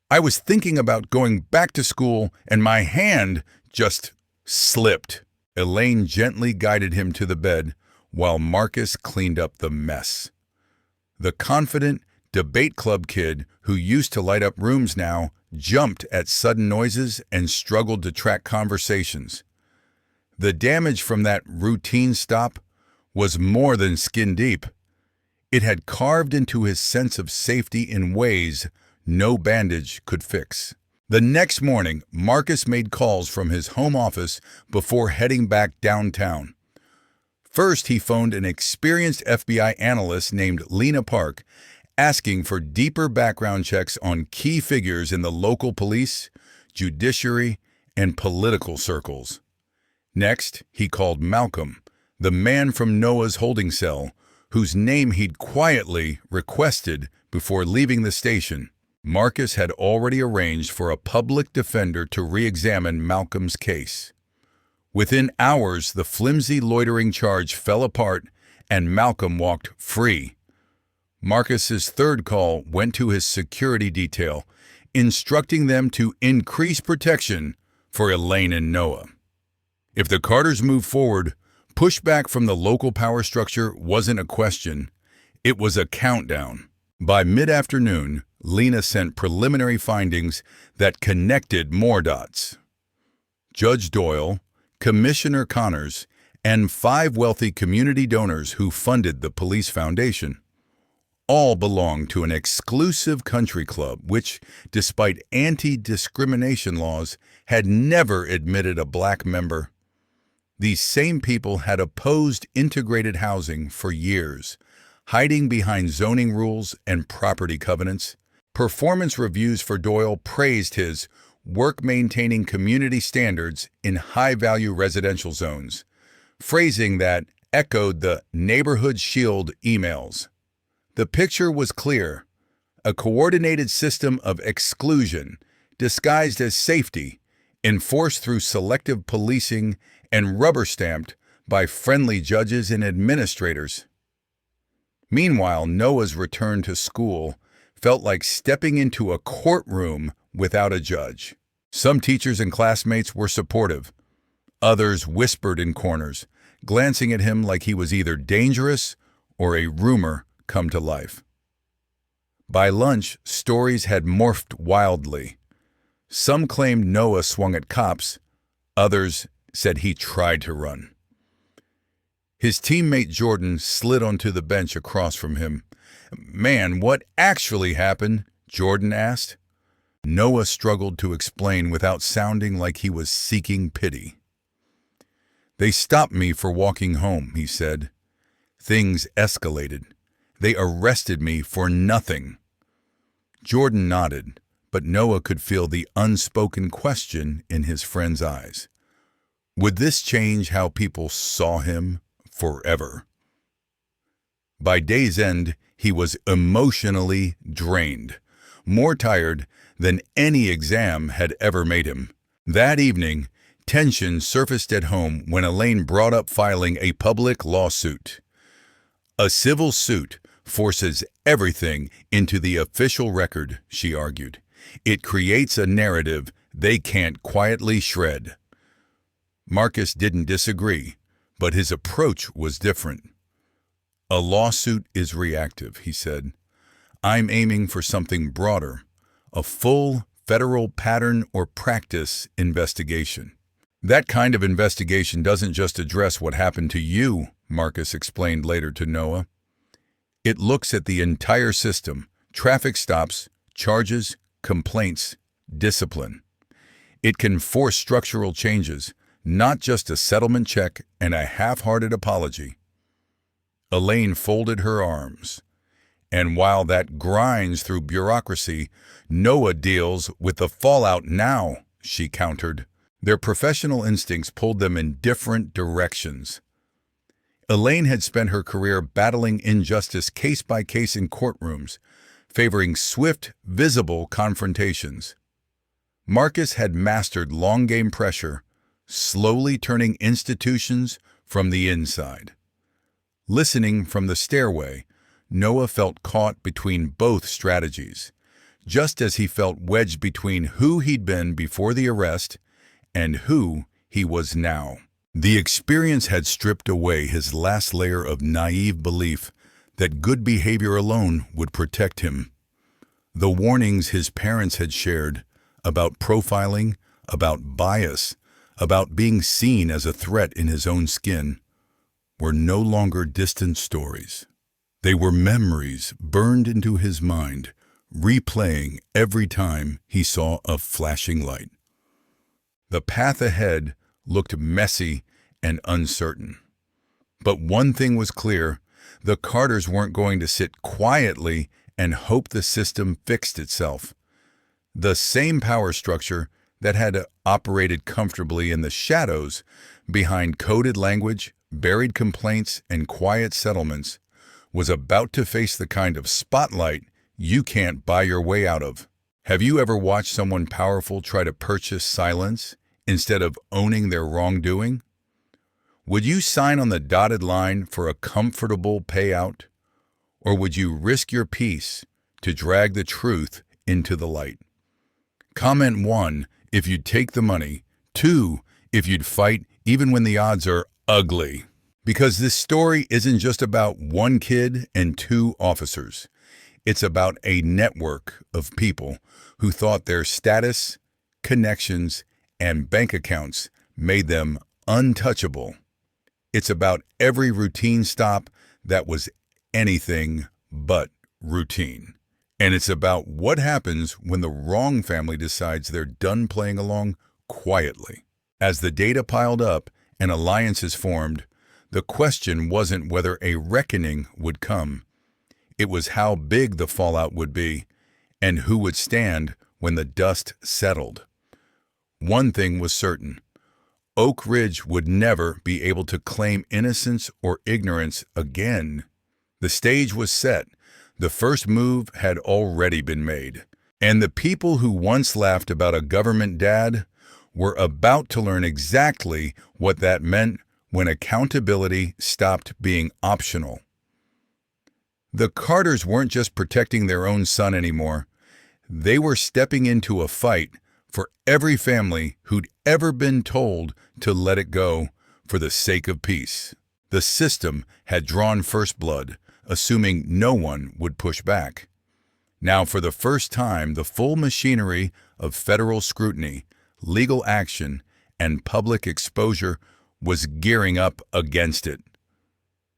"I was thinking about going back to school and my hand just slipped." Elaine gently guided him to the bed while Marcus cleaned up the mess. The confident debate club kid who used to light up rooms now jumped at sudden noises and struggled to track conversations. The damage from that routine stop was more than skin deep. It had carved into his sense of safety in ways no bandage could fix. The next morning, Marcus made calls from his home office before heading back downtown. First, he phoned an experienced FBI analyst named Lena Park, asking for deeper background checks on key figures in the local police, judiciary, and political circles. Next, he called Malcolm, the man from Noah's holding cell, whose name he'd quietly requested before leaving the station. Marcus had already arranged for a public defender to re-examine Malcolm's case. Within hours, the flimsy loitering charge fell apart and Malcolm walked free. Marcus's third call went to his security detail, instructing them to increase protection for Elaine and Noah. If the Carters moved forward, pushback from the local power structure wasn't a question. It was a countdown. By mid-afternoon, Lena sent preliminary findings that connected more dots. Judge Doyle, Commissioner Connors, and 5 wealthy community donors who funded the police foundation. All belonged to an exclusive country club which, despite anti-discrimination laws, had never admitted a black member. These same people had opposed integrated housing for years, hiding behind zoning rules and property covenants. Performance reviews for Doyle praised his work maintaining community standards in high-value residential zones, phrasing that echoed the Neighborhood Shield emails. The picture was clear: a coordinated system of exclusion, disguised as safety, enforced through selective policing and rubber-stamped by friendly judges and administrators. Meanwhile, Noah's return to school felt like stepping into a courtroom without a judge. Some teachers and classmates were supportive. Others whispered in corners, glancing at him like he was either dangerous or a rumor come to life. By lunch, stories had morphed wildly. Some claimed Noah swung at cops. Others said he tried to run. His teammate Jordan slid onto the bench across from him. "Man, what actually happened?" Jordan asked. Noah struggled to explain without sounding like he was seeking pity. "They stopped me for walking home," he said. "Things escalated. They arrested me for nothing." Jordan nodded, but Noah could feel the unspoken question in his friend's eyes. Would this change how people saw him forever? By day's end, he was emotionally drained, more tired than any exam had ever made him. That evening, tension surfaced at home when Elaine brought up filing a public lawsuit. A civil suit forces everything into the official record, she argued. It creates a narrative they can't quietly shred. Marcus didn't disagree, but his approach was different. "A lawsuit is reactive," he said. "I'm aiming for something broader, a full federal pattern or practice investigation." "That kind of investigation doesn't just address what happened to you," Marcus explained later to Noah. "It looks at the entire system: traffic stops, charges, complaints, discipline. It can force structural changes, not just a settlement check and a half-hearted apology." Elaine folded her arms. "And while that grinds through bureaucracy, Noah deals with the fallout now," she countered. Their professional instincts pulled them in different directions. Elaine had spent her career battling injustice case by case in courtrooms, favoring swift, visible confrontations. Marcus had mastered long-game pressure, slowly turning institutions from the inside. Listening from the stairway, Noah felt caught between both strategies, just as he felt wedged between who he'd been before the arrest and who he was now. The experience had stripped away his last layer of naive belief that good behavior alone would protect him. The warnings his parents had shared about profiling, about bias, about being seen as a threat in his own skin, were no longer distant stories. They were memories burned into his mind, replaying every time he saw a flashing light. The path ahead looked messy and uncertain. But one thing was clear: the Carters weren't going to sit quietly and hope the system fixed itself. The same power structure that had operated comfortably in the shadows behind coded language, buried complaints, and quiet settlements was about to face the kind of spotlight you can't buy your way out of. Have you ever watched someone powerful try to purchase silence instead of owning their wrongdoing? Would you sign on the dotted line for a comfortable payout? Or would you risk your peace to drag the truth into the light? Comment 1 if you'd take the money, 2 if you'd fight even when the odds are ugly. Because this story isn't just about one kid and 2 officers. It's about a network of people who thought their status, connections, and bank accounts made them untouchable. It's about every routine stop that was anything but routine. And it's about what happens when the wrong family decides they're done playing along quietly. As the data piled up and alliances formed, the question wasn't whether a reckoning would come. It was how big the fallout would be and who would stand when the dust settled. One thing was certain: Oak Ridge would never be able to claim innocence or ignorance again. The stage was set. The first move had already been made. And the people who once laughed about a government dad were about to learn exactly what that meant when accountability stopped being optional. The Carters weren't just protecting their own son anymore. They were stepping into a fight for every family who'd ever been told to let it go for the sake of peace. The system had drawn first blood, assuming no one would push back. Now, for the first time, the full machinery of federal scrutiny, legal action, and public exposure was gearing up against it.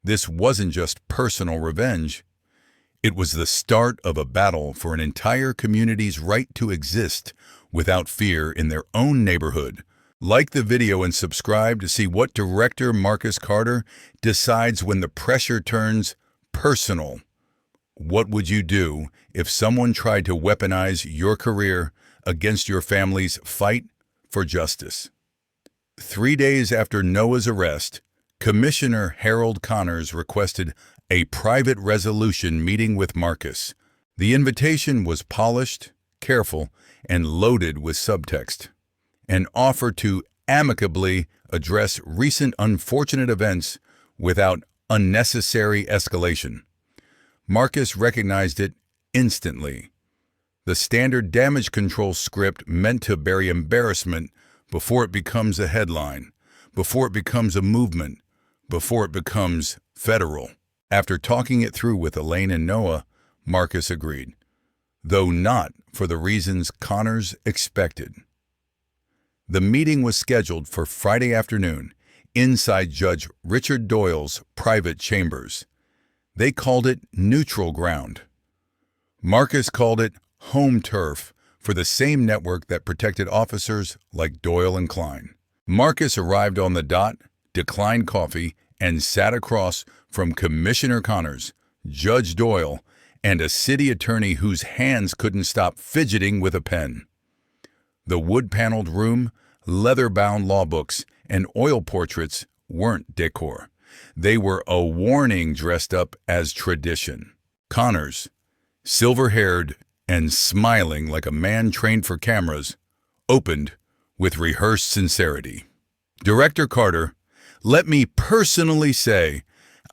This wasn't just personal revenge. It was the start of a battle for an entire community's right to exist without fear in their own neighborhood. Like the video and subscribe to see what director Marcus Carter decides when the pressure turns personal. What would you do if someone tried to weaponize your career against your family's fight for justice? 3 days after Noah's arrest, Commissioner Harold Connors requested a private resolution meeting with Marcus. The invitation was polished, careful, and loaded with subtext. An offer to amicably address recent unfortunate events without unnecessary escalation. Marcus recognized it instantly. The standard damage control script meant to bury embarrassment before it becomes a headline, before it becomes a movement, before it becomes federal. After talking it through with Elaine and Noah, Marcus agreed, though not for the reasons Connors expected. The meeting was scheduled for Friday afternoon inside Judge Richard Doyle's private chambers. They called it neutral ground. Marcus called it home turf for the same network that protected officers like Doyle and Klein. Marcus arrived on the dot, declined coffee, and sat across from Commissioner Connors, Judge Doyle, and a city attorney whose hands couldn't stop fidgeting with a pen. The wood-paneled room, leather-bound law books, and oil portraits weren't decor. They were a warning dressed up as tradition. Connors, silver-haired and smiling like a man trained for cameras, opened with rehearsed sincerity. Director Carter, let me personally say,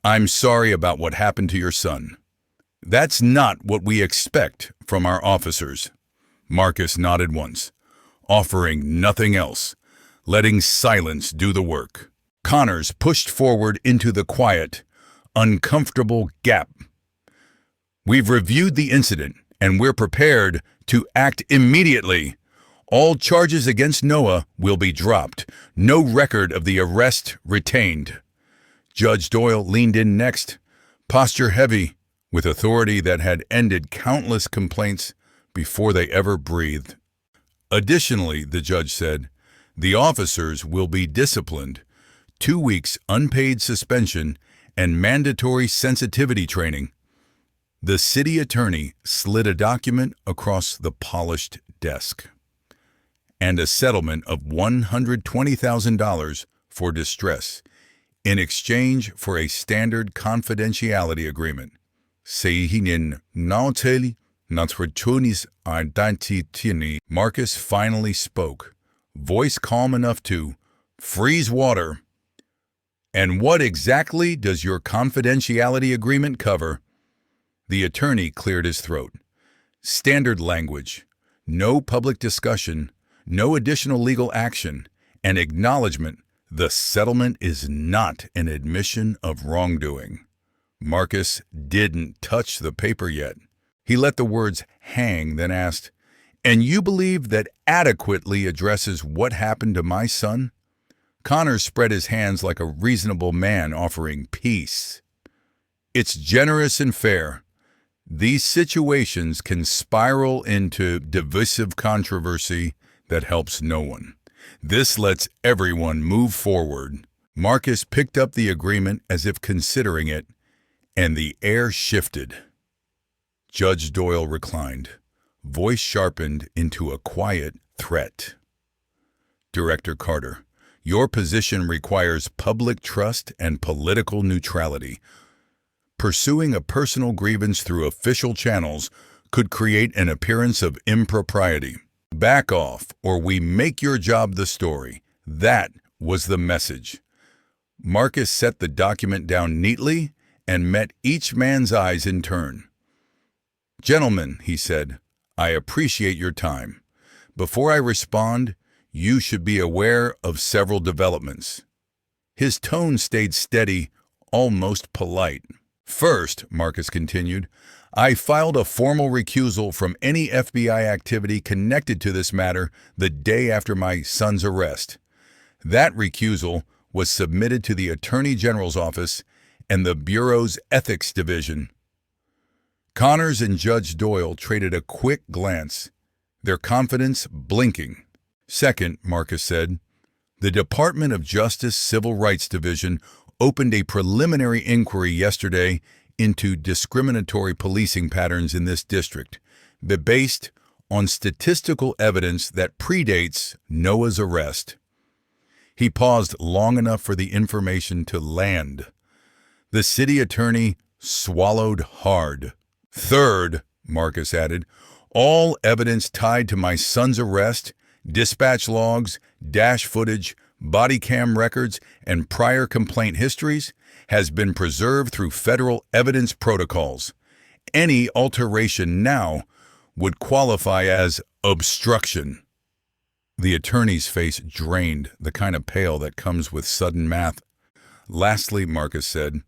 I'm sorry about what happened to your son. That's not what we expect from our officers. Marcus nodded once, offering nothing else, letting silence do the work. Connors pushed forward into the quiet, uncomfortable gap. We've reviewed the incident, and we're prepared to act immediately. All charges against Noah will be dropped. No record of the arrest retained. Judge Doyle leaned in next, posture heavy, with authority that had ended countless complaints before they ever breathed. Additionally, the judge said, the officers will be disciplined 2 weeks unpaid suspension and mandatory sensitivity training. The city attorney slid a document across the polished desk. And a settlement of $120,000 for distress in exchange for a standard confidentiality agreement. Seihinin nauteli natfortunis identitini. Marcus finally spoke, voice calm enough to freeze water. And what exactly does your confidentiality agreement cover? The attorney cleared his throat. Standard language, no public discussion, no additional legal action, and acknowledgement the settlement is not an admission of wrongdoing. Marcus didn't touch the paper yet. He let the words hang, then asked, "And you believe that adequately addresses what happened to my son?" Connor spread his hands like a reasonable man offering peace. "It's generous and fair. These situations can spiral into divisive controversy that helps no one. This lets everyone move forward." Marcus picked up the agreement as if considering it, and the air shifted. Judge Doyle reclined, voice sharpened into a quiet threat. "Director Carter, your position requires public trust and political neutrality. Pursuing a personal grievance through official channels could create an appearance of impropriety. Back off, or we make your job the story." That was the message. Marcus set the document down neatly and met each man's eyes in turn. "Gentlemen," he said, "I appreciate your time. Before I respond, you should be aware of several developments." His tone stayed steady, almost polite. "First," Marcus continued, "I filed a formal recusal from any FBI activity connected to this matter the day after my son's arrest. That recusal was submitted to the Attorney General's office and the Bureau's Ethics Division." Connors and Judge Doyle traded a quick glance, their confidence blinking. "Second," Marcus said, "the Department of Justice Civil Rights Division opened a preliminary inquiry yesterday into discriminatory policing patterns in this district, based on statistical evidence that predates Noah's arrest." He paused long enough for the information to land. The city attorney swallowed hard. "Third," Marcus added, "all evidence tied to my son's arrest, dispatch logs, dash footage, body cam records, and prior complaint histories has been preserved through federal evidence protocols. Any alteration now would qualify as obstruction." The attorney's face drained, the kind of pale that comes with sudden math. "Lastly," Marcus said,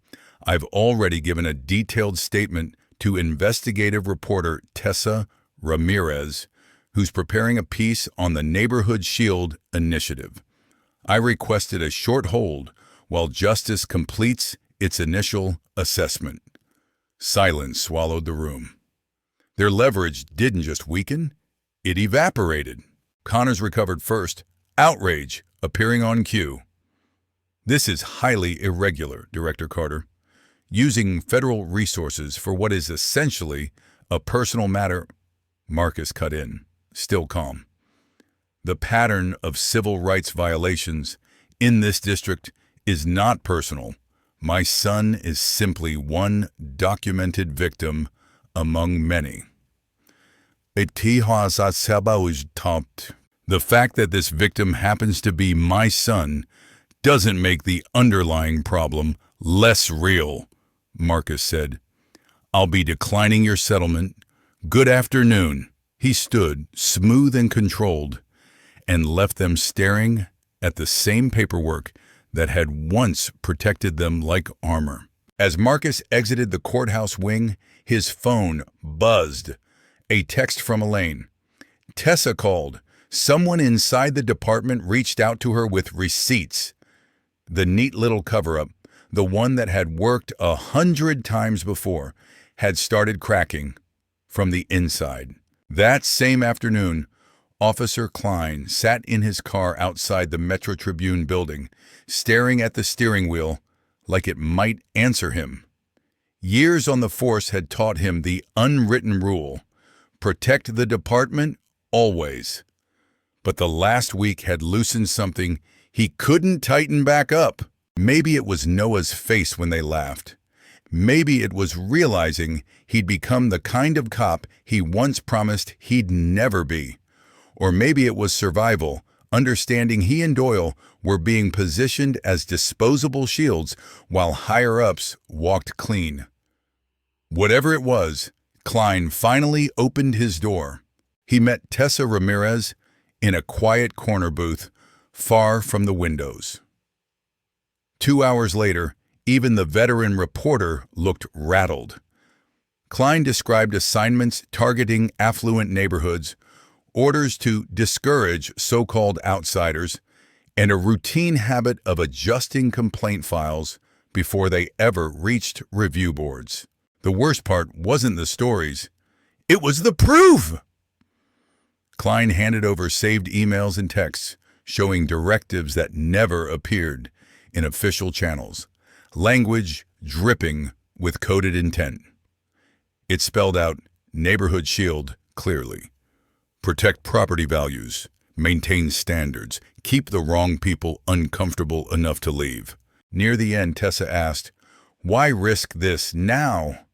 "I've already given a detailed statement to investigative reporter Tessa Ramirez, who's preparing a piece on the Neighborhood Shield initiative. I requested a short hold while Justice completes its initial assessment." Silence swallowed the room. Their leverage didn't just weaken, it evaporated. Connors recovered first, outrage appearing on cue. "This is highly irregular, Director Carter. Using federal resources for what is essentially a personal matter." Marcus cut in, still calm. "The pattern of civil rights violations in this district is not personal. My son is simply one documented victim among many." The fact that this victim happens to be my son doesn't make the underlying problem less real, Marcus said. "I'll be declining your settlement. Good afternoon." He stood, smooth and controlled, and left them staring at the same paperwork that had once protected them like armor. As Marcus exited the courthouse wing, his phone buzzed. A text from Elaine. "Tessa called. Someone inside the department reached out to her with receipts." The neat little cover-up, the one that had worked 100 times before, had started cracking from the inside. That same afternoon, Officer Klein sat in his car outside the Metro Tribune building, staring at the steering wheel like it might answer him. Years on the force had taught him the unwritten rule: protect the department always. But the last week had loosened something he couldn't tighten back up. Maybe it was Noah's face when they laughed. Maybe it was realizing he'd become the kind of cop he once promised he'd never be. Or maybe it was survival, understanding he and Doyle were being positioned as disposable shields while higher-ups walked clean. Whatever it was, Klein finally opened his door. He met Tessa Ramirez in a quiet corner booth, far from the windows. 2 hours later, even the veteran reporter looked rattled. Klein described assignments targeting affluent neighborhoods, orders to discourage so-called outsiders, and a routine habit of adjusting complaint files before they ever reached review boards. The worst part wasn't the stories. It was the proof! Klein handed over saved emails and texts showing directives that never appeared in official channels, language dripping with coded intent. It spelled out neighborhood shield clearly. Protect property values, maintain standards, keep the wrong people uncomfortable enough to leave. Near the end, Tessa asked, "Why risk this now?"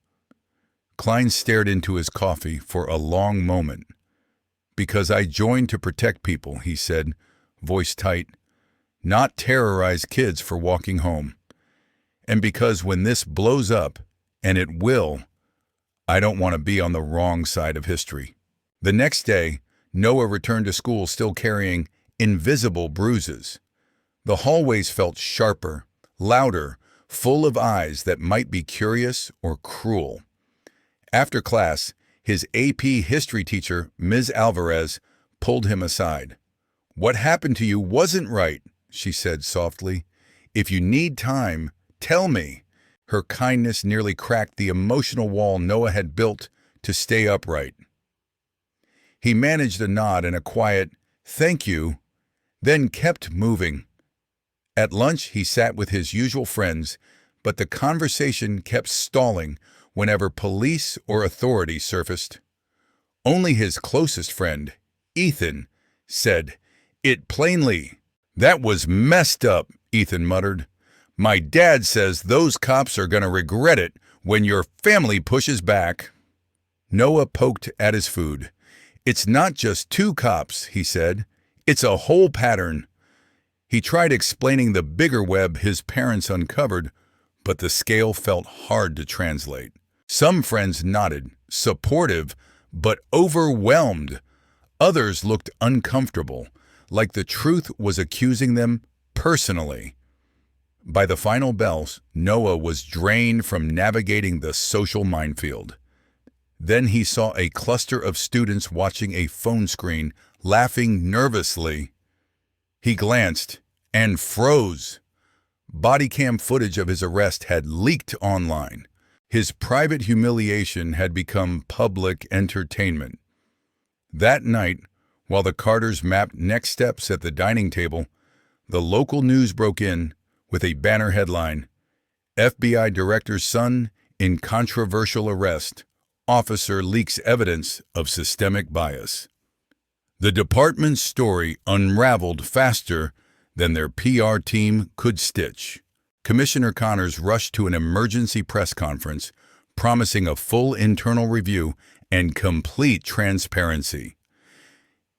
Klein stared into his coffee for a long moment. "Because I joined to protect people," he said, voice tight, "not terrorize kids for walking home. And because when this blows up, and it will, I don't want to be on the wrong side of history." The next day, Noah returned to school still carrying invisible bruises. The hallways felt sharper, louder, full of eyes that might be curious or cruel. After class, his AP history teacher, Ms. Alvarez, pulled him aside. "What happened to you wasn't right," she said softly. "If you need time, tell me." Her kindness nearly cracked the emotional wall Noah had built to stay upright. He managed a nod and a quiet, "Thank you," then kept moving. At lunch, he sat with his usual friends, but the conversation kept stalling whenever police or authority surfaced. Only his closest friend, Ethan, said it plainly. "That was messed up," Ethan muttered. "My dad says those cops are going to regret it when your family pushes back." Noah poked at his food. "It's not just two cops," he said. "It's a whole pattern." He tried explaining the bigger web his parents uncovered, but the scale felt hard to translate. Some friends nodded, supportive, but overwhelmed. Others looked uncomfortable, like the truth was accusing them personally. By the final bells, Noah was drained from navigating the social minefield. Then he saw a cluster of students watching a phone screen, laughing nervously. He glanced and froze. Body cam footage of his arrest had leaked online. His private humiliation had become public entertainment. That night, while the Carters mapped next steps at the dining table, the local news broke in with a banner headline: FBI Director's Son in Controversial Arrest. Officer leaks evidence of systemic bias. The department's story unraveled faster than their PR team could stitch. Commissioner Connors rushed to an emergency press conference, promising a full internal review and complete transparency.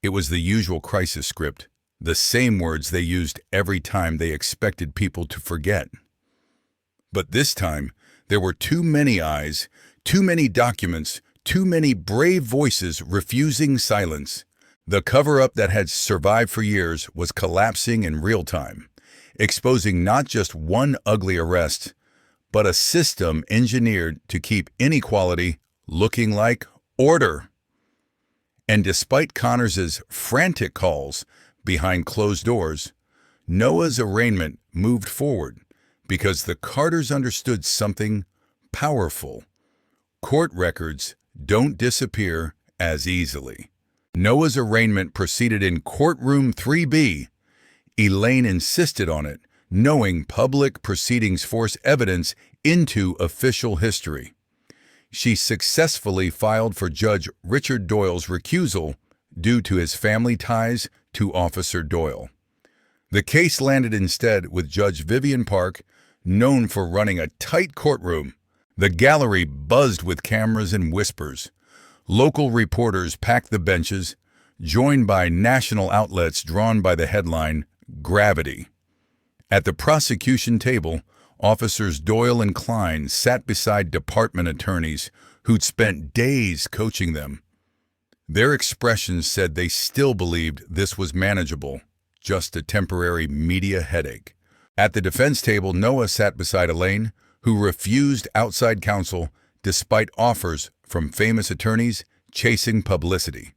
It was the usual crisis script, the same words they used every time they expected people to forget. But this time, there were too many eyes, too many documents, too many brave voices refusing silence. The cover-up that had survived for years was collapsing in real time, exposing not just one ugly arrest, but a system engineered to keep inequality looking like order. And despite Connors's frantic calls behind closed doors, Noah's arraignment moved forward because the Carters understood something powerful. Court records don't disappear as easily. Noah's arraignment proceeded in courtroom 3B. Elaine insisted on it, knowing public proceedings force evidence into official history. She successfully filed for Judge Richard Doyle's recusal due to his family ties to Officer Doyle. The case landed instead with Judge Vivian Park, known for running a tight courtroom. The gallery buzzed with cameras and whispers. Local reporters packed the benches, joined by national outlets drawn by the headline, "Gravity." At the prosecution table, Officers Doyle and Klein sat beside department attorneys who'd spent days coaching them. Their expressions said they still believed this was manageable, just a temporary media headache. At the defense table, Noah sat beside Elaine, who refused outside counsel despite offers from famous attorneys chasing publicity.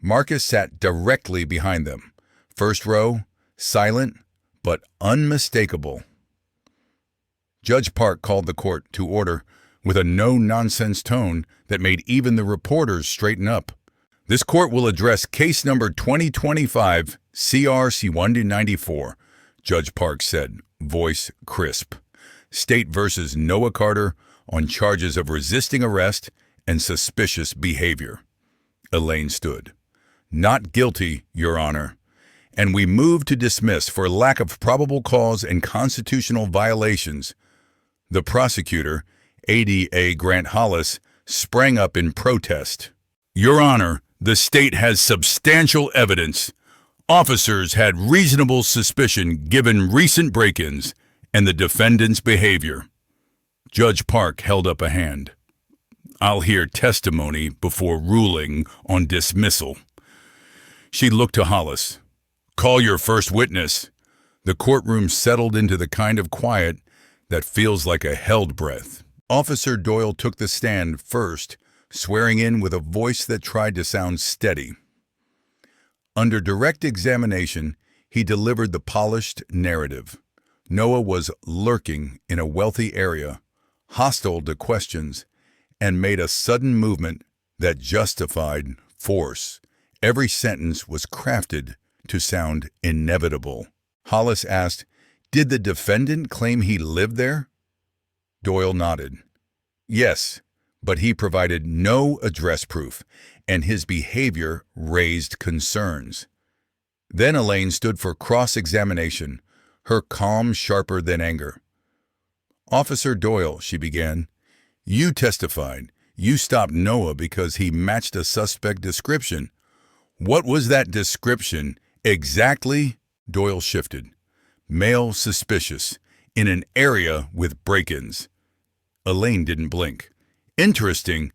Marcus sat directly behind them, first row, silent but unmistakable. Judge Park called the court to order with a no-nonsense tone that made even the reporters straighten up. This court will address case number 2025 CRC 1-94, Judge Park said, voice crisp. State versus Noah Carter on charges of resisting arrest and suspicious behavior. Elaine stood. Not guilty, Your Honor. And we move to dismiss for lack of probable cause and constitutional violations. The prosecutor, ADA Grant Hollis, sprang up in protest. Your Honor, the state has substantial evidence. Officers had reasonable suspicion given recent break-ins and the defendant's behavior. Judge Park held up a hand. I'll hear testimony before ruling on dismissal. She looked to Hollis. Call your first witness. The courtroom settled into the kind of quiet that feels like a held breath. Officer Doyle took the stand first, swearing in with a voice that tried to sound steady. Under direct examination, he delivered the polished narrative. Noah was lurking in a wealthy area, hostile to questions, and made a sudden movement that justified force. Every sentence was crafted to sound inevitable. Hollis asked, Did the defendant claim he lived there? Doyle nodded. Yes, but he provided no address proof, and his behavior raised concerns. Then Elaine stood for cross-examination, her calm sharper than anger. Officer Doyle, she began, you testified. You stopped Noah because he matched a suspect description. What was that description exactly? Doyle shifted. Male suspicious, in an area with break-ins. Elaine didn't blink. Interesting,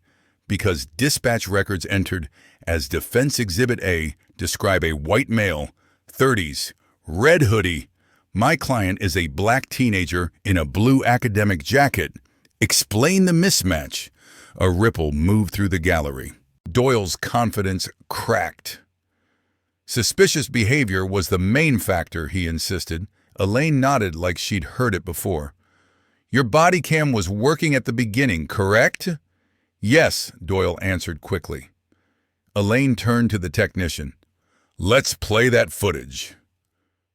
because dispatch records entered as Defense Exhibit A describe a white male, 30s, red hoodie. My client is a black teenager in a blue academic jacket. Explain the mismatch. A ripple moved through the gallery. Doyle's confidence cracked. Suspicious behavior was the main factor, he insisted. Elaine nodded like she'd heard it before. Your body cam was working at the beginning, correct? Yes, Doyle answered quickly. Elaine turned to the technician. Let's play that footage.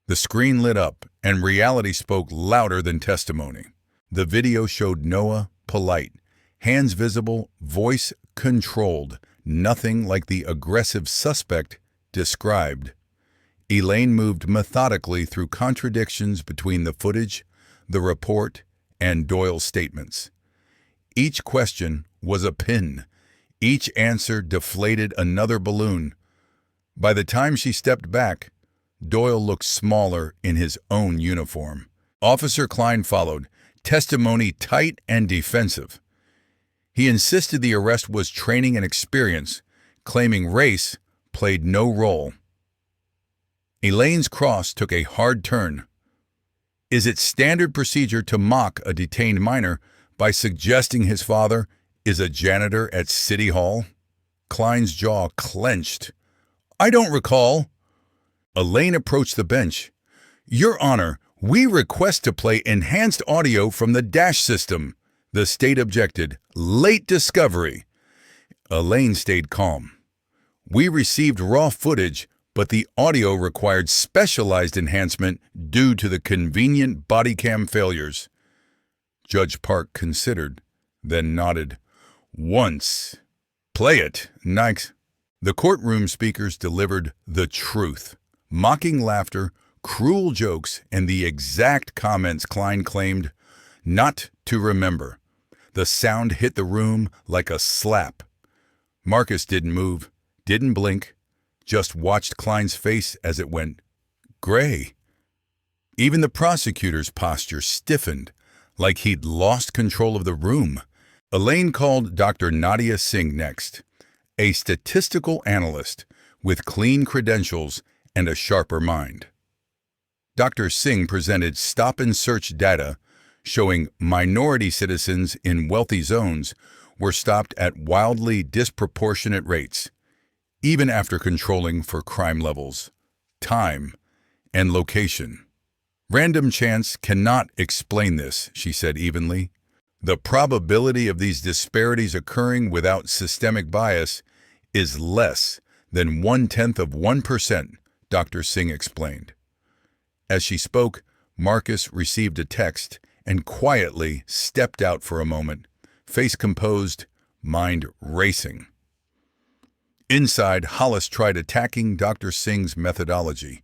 The screen lit up, and reality spoke louder than testimony. The video showed Noah polite, hands visible, voice controlled, nothing like the aggressive suspect described. Elaine moved methodically through contradictions between the footage, the report, and Doyle's statements. Each question was a pin. Each answer deflated another balloon. By the time she stepped back, Doyle looked smaller in his own uniform. Officer Klein followed, testimony tight and defensive. He insisted the arrest was training and experience, claiming race played no role. Elaine's cross took a hard turn. Is it standard procedure to mock a detained minor by suggesting his father is a janitor at City Hall? Klein's jaw clenched. I don't recall. Elaine approached the bench. Your Honor, we request to play enhanced audio from the dash system. The state objected. Late discovery. Elaine stayed calm. We received raw footage, but the audio required specialized enhancement due to the convenient body cam failures. Judge Park considered, then nodded. Once. Play it, Nikes. The courtroom speakers delivered the truth. Mocking laughter, cruel jokes, and the exact comments Klein claimed not to remember. The sound hit the room like a slap. Marcus didn't move, didn't blink, just watched Klein's face as it went gray. Even the prosecutor's posture stiffened, like he'd lost control of the room. Elaine called Dr. Nadia Singh next, a statistical analyst with clean credentials and a sharper mind. Dr. Singh presented stop-and-search data showing minority citizens in wealthy zones were stopped at wildly disproportionate rates, even after controlling for crime levels, time, and location. Random chance cannot explain this, she said evenly. The probability of these disparities occurring without systemic bias is less than 0.1%, Dr. Singh explained. As she spoke, Marcus received a text and quietly stepped out for a moment, face composed, mind racing. Inside, Hollis tried attacking Dr. Singh's methodology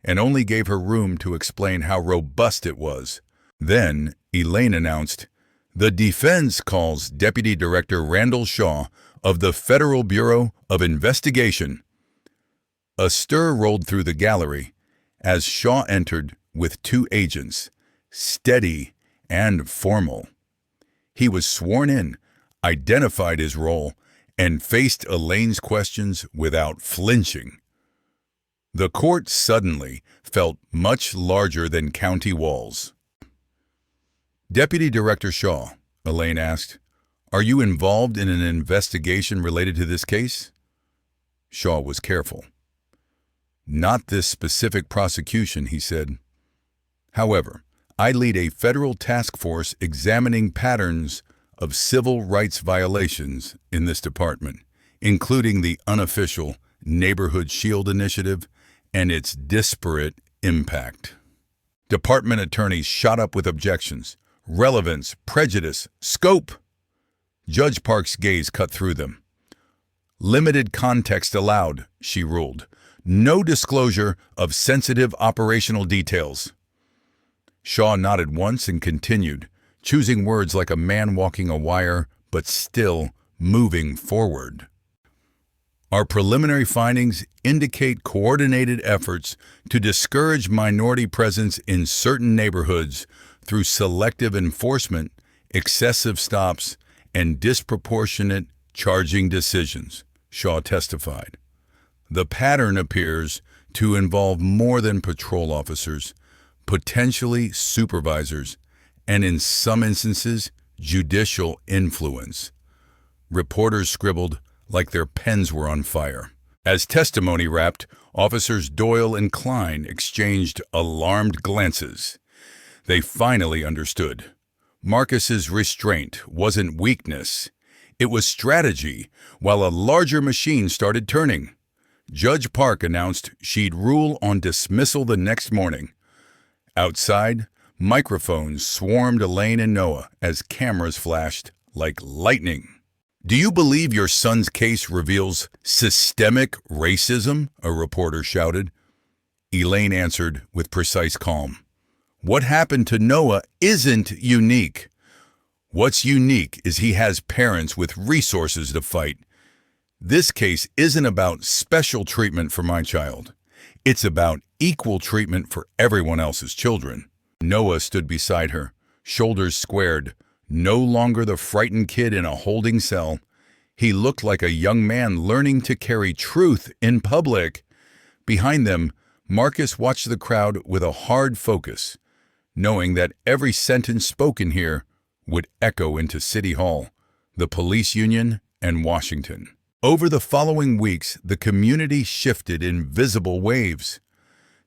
and only gave her room to explain how robust it was. Then, Elaine announced, "The defense calls Deputy Director Randall Shaw of the Federal Bureau of Investigation." A stir rolled through the gallery as Shaw entered with 2 agents, steady and formal. He was sworn in, identified his role, and faced Elaine's questions without flinching. The court suddenly felt much larger than county walls. "Deputy Director Shaw," Elaine asked, "are you involved in an investigation related to this case?" Shaw was careful. "Not this specific prosecution," he said. "However, I lead a federal task force examining patterns of civil rights violations in this department, including the unofficial Neighborhood Shield Initiative and its disparate impact." Department attorneys shot up with objections. Relevance, prejudice, scope. Judge Park's gaze cut through them. "Limited context allowed," she ruled. "No disclosure of sensitive operational details." Shaw nodded once and continued, choosing words like a man walking a wire, but still moving forward. "Our preliminary findings indicate coordinated efforts to discourage minority presence in certain neighborhoods through selective enforcement, excessive stops, and disproportionate charging decisions," Shaw testified. "The pattern appears to involve more than patrol officers, potentially supervisors, and in some instances, judicial influence." Reporters scribbled like their pens were on fire. As testimony wrapped, Officers Doyle and Klein exchanged alarmed glances. They finally understood. Marcus's restraint wasn't weakness. It was strategy, while a larger machine started turning. Judge Park announced she'd rule on dismissal the next morning. Outside, microphones swarmed Elaine and Noah as cameras flashed like lightning. "Do you believe your son's case reveals systemic racism?" a reporter shouted. Elaine answered with precise calm. "What happened to Noah isn't unique. What's unique is he has parents with resources to fight. This case isn't about special treatment for my child. It's about equal treatment for everyone else's children." Noah stood beside her, shoulders squared, no longer the frightened kid in a holding cell. He looked like a young man learning to carry truth in public. Behind them, Marcus watched the crowd with a hard focus, knowing that every sentence spoken here would echo into City Hall, the police union, and Washington. Over the following weeks, the community shifted in visible waves.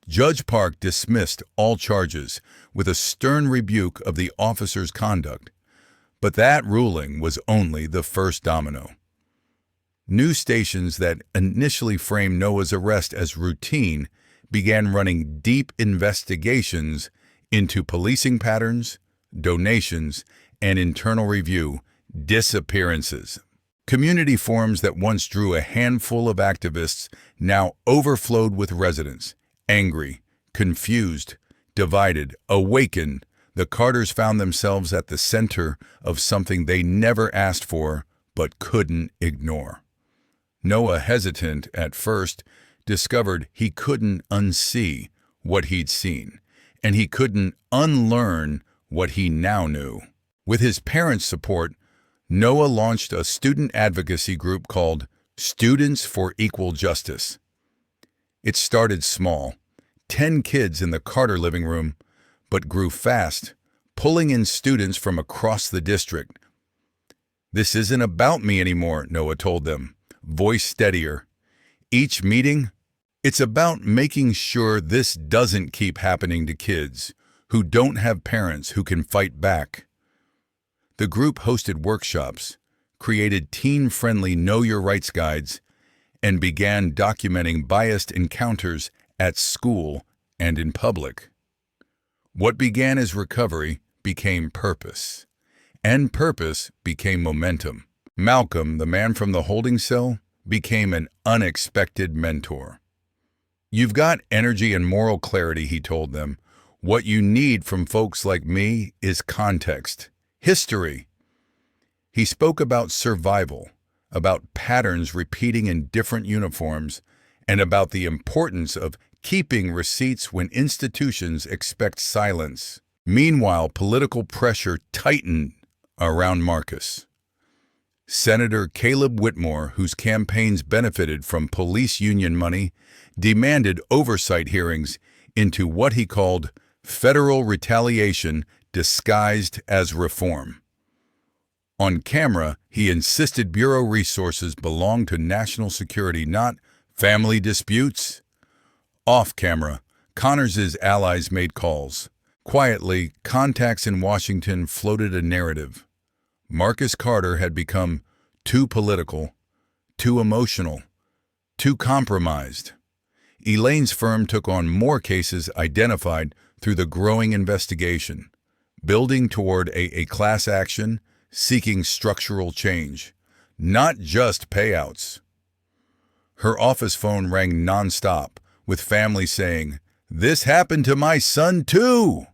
Judge Park dismissed all charges with a stern rebuke of the officer's conduct. But that ruling was only the first domino. News stations that initially framed Noah's arrest as routine began running deep investigations into policing patterns, donations, and internal review, disappearances. Community forums that once drew a handful of activists now overflowed with residents, angry, confused, divided, awakened. The Carters found themselves at the center of something they never asked for but couldn't ignore. Noah, hesitant at first, discovered he couldn't unsee what he'd seen, and he couldn't unlearn what he now knew. With his parents' support, Noah launched a student advocacy group called Students for Equal Justice. It started small, 10 kids in the Carter living room, but grew fast, pulling in students from across the district. "This isn't about me anymore," Noah told them, voice steadier. "Each meeting, it's about making sure this doesn't keep happening to kids who don't have parents who can fight back." The group hosted workshops, created teen-friendly Know Your Rights guides, and began documenting biased encounters at school and in public. What began as recovery became purpose, and purpose became momentum. Malcolm, the man from the holding cell, became an unexpected mentor. "You've got energy and moral clarity," he told them. "What you need from folks like me is context, history." He spoke about survival, about patterns repeating in different uniforms, and about the importance of keeping receipts when institutions expect silence. Meanwhile, political pressure tightened around Marcus. Senator Caleb Whitmore, whose campaigns benefited from police union money, demanded oversight hearings into what he called federal retaliation disguised as reform. On camera, he insisted bureau resources belonged to national security, not family disputes. Off camera, Connors' allies made calls. Quietly, contacts in Washington floated a narrative. Marcus Carter had become too political, too emotional, too compromised. Elaine's firm took on more cases identified through the growing investigation, building toward a class action, seeking structural change, not just payouts. Her office phone rang nonstop, with families saying, "This happened to my son too."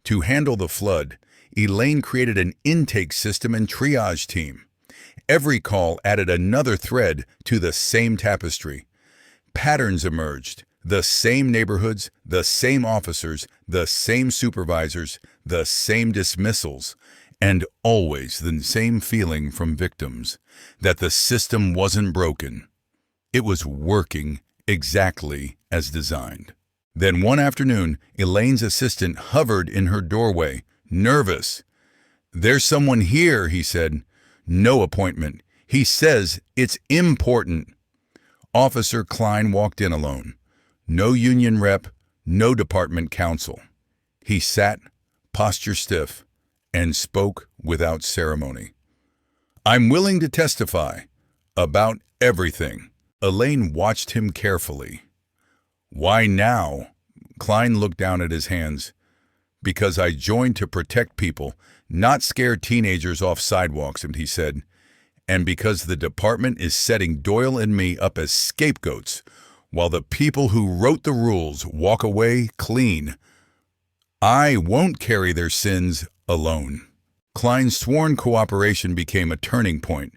To handle the flood, Elaine created an intake system and triage team. Every call added another thread to the same tapestry. Patterns emerged: the same neighborhoods, the same officers, the same supervisors, the same dismissals, and always the same feeling from victims that the system wasn't broken. It was working exactly as designed. Then one afternoon, Elaine's assistant hovered in her doorway, nervous. "There's someone here," he said. "No appointment. He says it's important." Officer Klein walked in alone. No union rep, no department counsel. He sat, posture stiff, and spoke without ceremony. "I'm willing to testify about everything." Elaine watched him carefully. "Why now?" Klein looked down at his hands. "Because I joined to protect people, not scare teenagers off sidewalks," he said. "And because the department is setting Doyle and me up as scapegoats, while the people who wrote the rules walk away clean. I won't carry their sins alone." Klein's sworn cooperation became a turning point,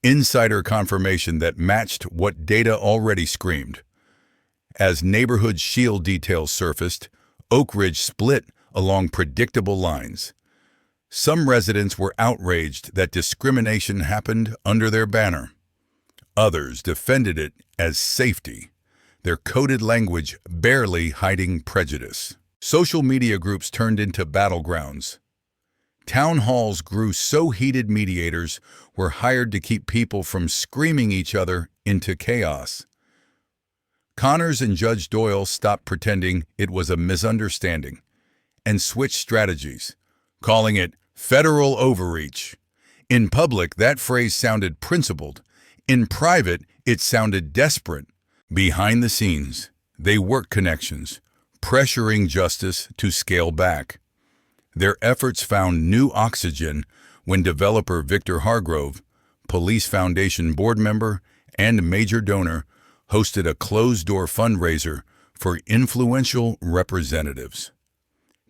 insider confirmation that matched what data already screamed. As neighborhood shield details surfaced, Oak Ridge split along predictable lines. Some residents were outraged that discrimination happened under their banner. Others defended it as safety, their coded language barely hiding prejudice. Social media groups turned into battlegrounds. Town halls grew so heated mediators were hired to keep people from screaming each other into chaos. Connors and Judge Doyle stopped pretending it was a misunderstanding and switched strategies, calling it federal overreach. In public, that phrase sounded principled. In private, it sounded desperate. Behind the scenes, they worked connections, pressuring justice to scale back. Their efforts found new oxygen when developer Victor Hargrove, Police Foundation board member and major donor, hosted a closed-door fundraiser for influential representatives.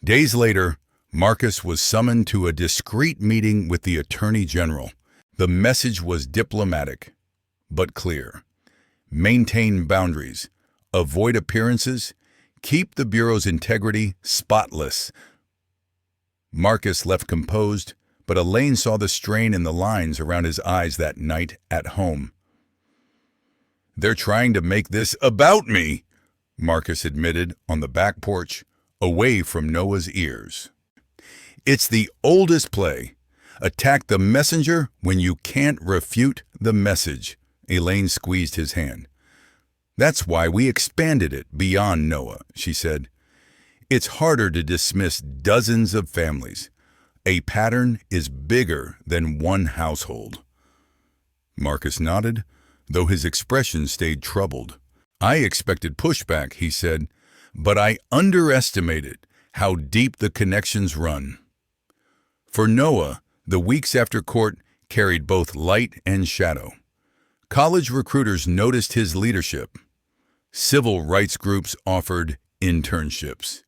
Days later, Marcus was summoned to a discreet meeting with the Attorney General. The message was diplomatic, but clear. Maintain boundaries, avoid appearances, keep the Bureau's integrity spotless. Marcus left composed, but Elaine saw the strain in the lines around his eyes that night at home. "They're trying to make this about me," Marcus admitted on the back porch, away from Noah's ears. "It's the oldest play. Attack the messenger when you can't refute the message." Elaine squeezed his hand. "That's why we expanded it beyond Noah," she said. "It's harder to dismiss dozens of families. A pattern is bigger than one household." Marcus nodded, though his expression stayed troubled. "I expected pushback," he said, "but I underestimated how deep the connections run." For Noah, the weeks after court carried both light and shadow. College recruiters noticed his leadership. Civil rights groups offered internships.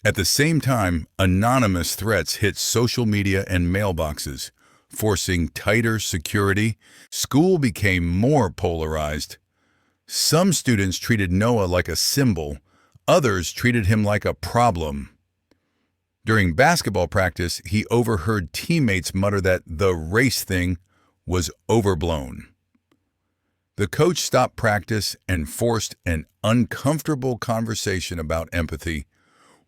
At the same time, anonymous threats hit social media and mailboxes, forcing tighter security. School became more polarized. Some students treated Noah like a symbol, others treated him like a problem. During basketball practice, he overheard teammates mutter that the race thing was overblown. The coach stopped practice and forced an uncomfortable conversation about empathy,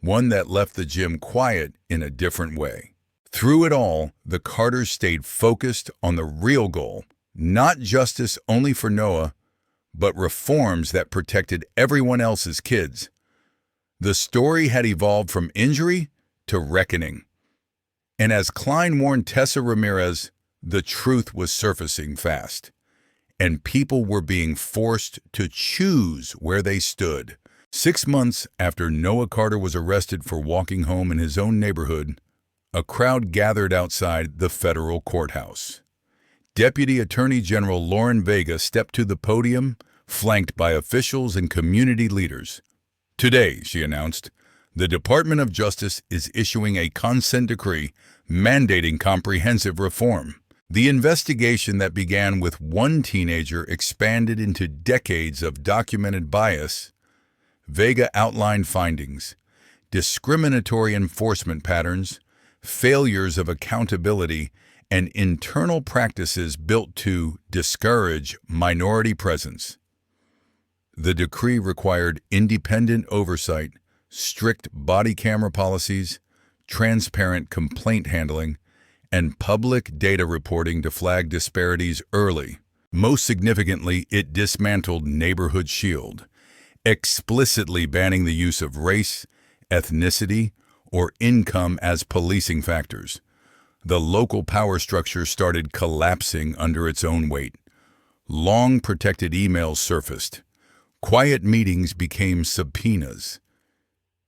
one that left the gym quiet in a different way. Through it all, the Carters stayed focused on the real goal, not justice only for Noah, but reforms that protected everyone else's kids. The story had evolved from injury to reckoning. And as Klein warned Tessa Ramirez, the truth was surfacing fast, and people were being forced to choose where they stood. 6 months after Noah Carter was arrested for walking home in his own neighborhood, a crowd gathered outside the federal courthouse. Deputy Attorney General Lauren Vega stepped to the podium, flanked by officials and community leaders. "Today," she announced, "the Department of Justice is issuing a consent decree mandating comprehensive reform." The investigation that began with one teenager expanded into decades of documented bias. Vega outlined findings: discriminatory enforcement patterns, failures of accountability, and internal practices built to discourage minority presence. The decree required independent oversight, strict body camera policies, transparent complaint handling, and public data reporting to flag disparities early. Most significantly, it dismantled Neighborhood Shield, explicitly banning the use of race, ethnicity, or income as policing factors. The local power structure started collapsing under its own weight. Long protected emails surfaced. Quiet meetings became subpoenas.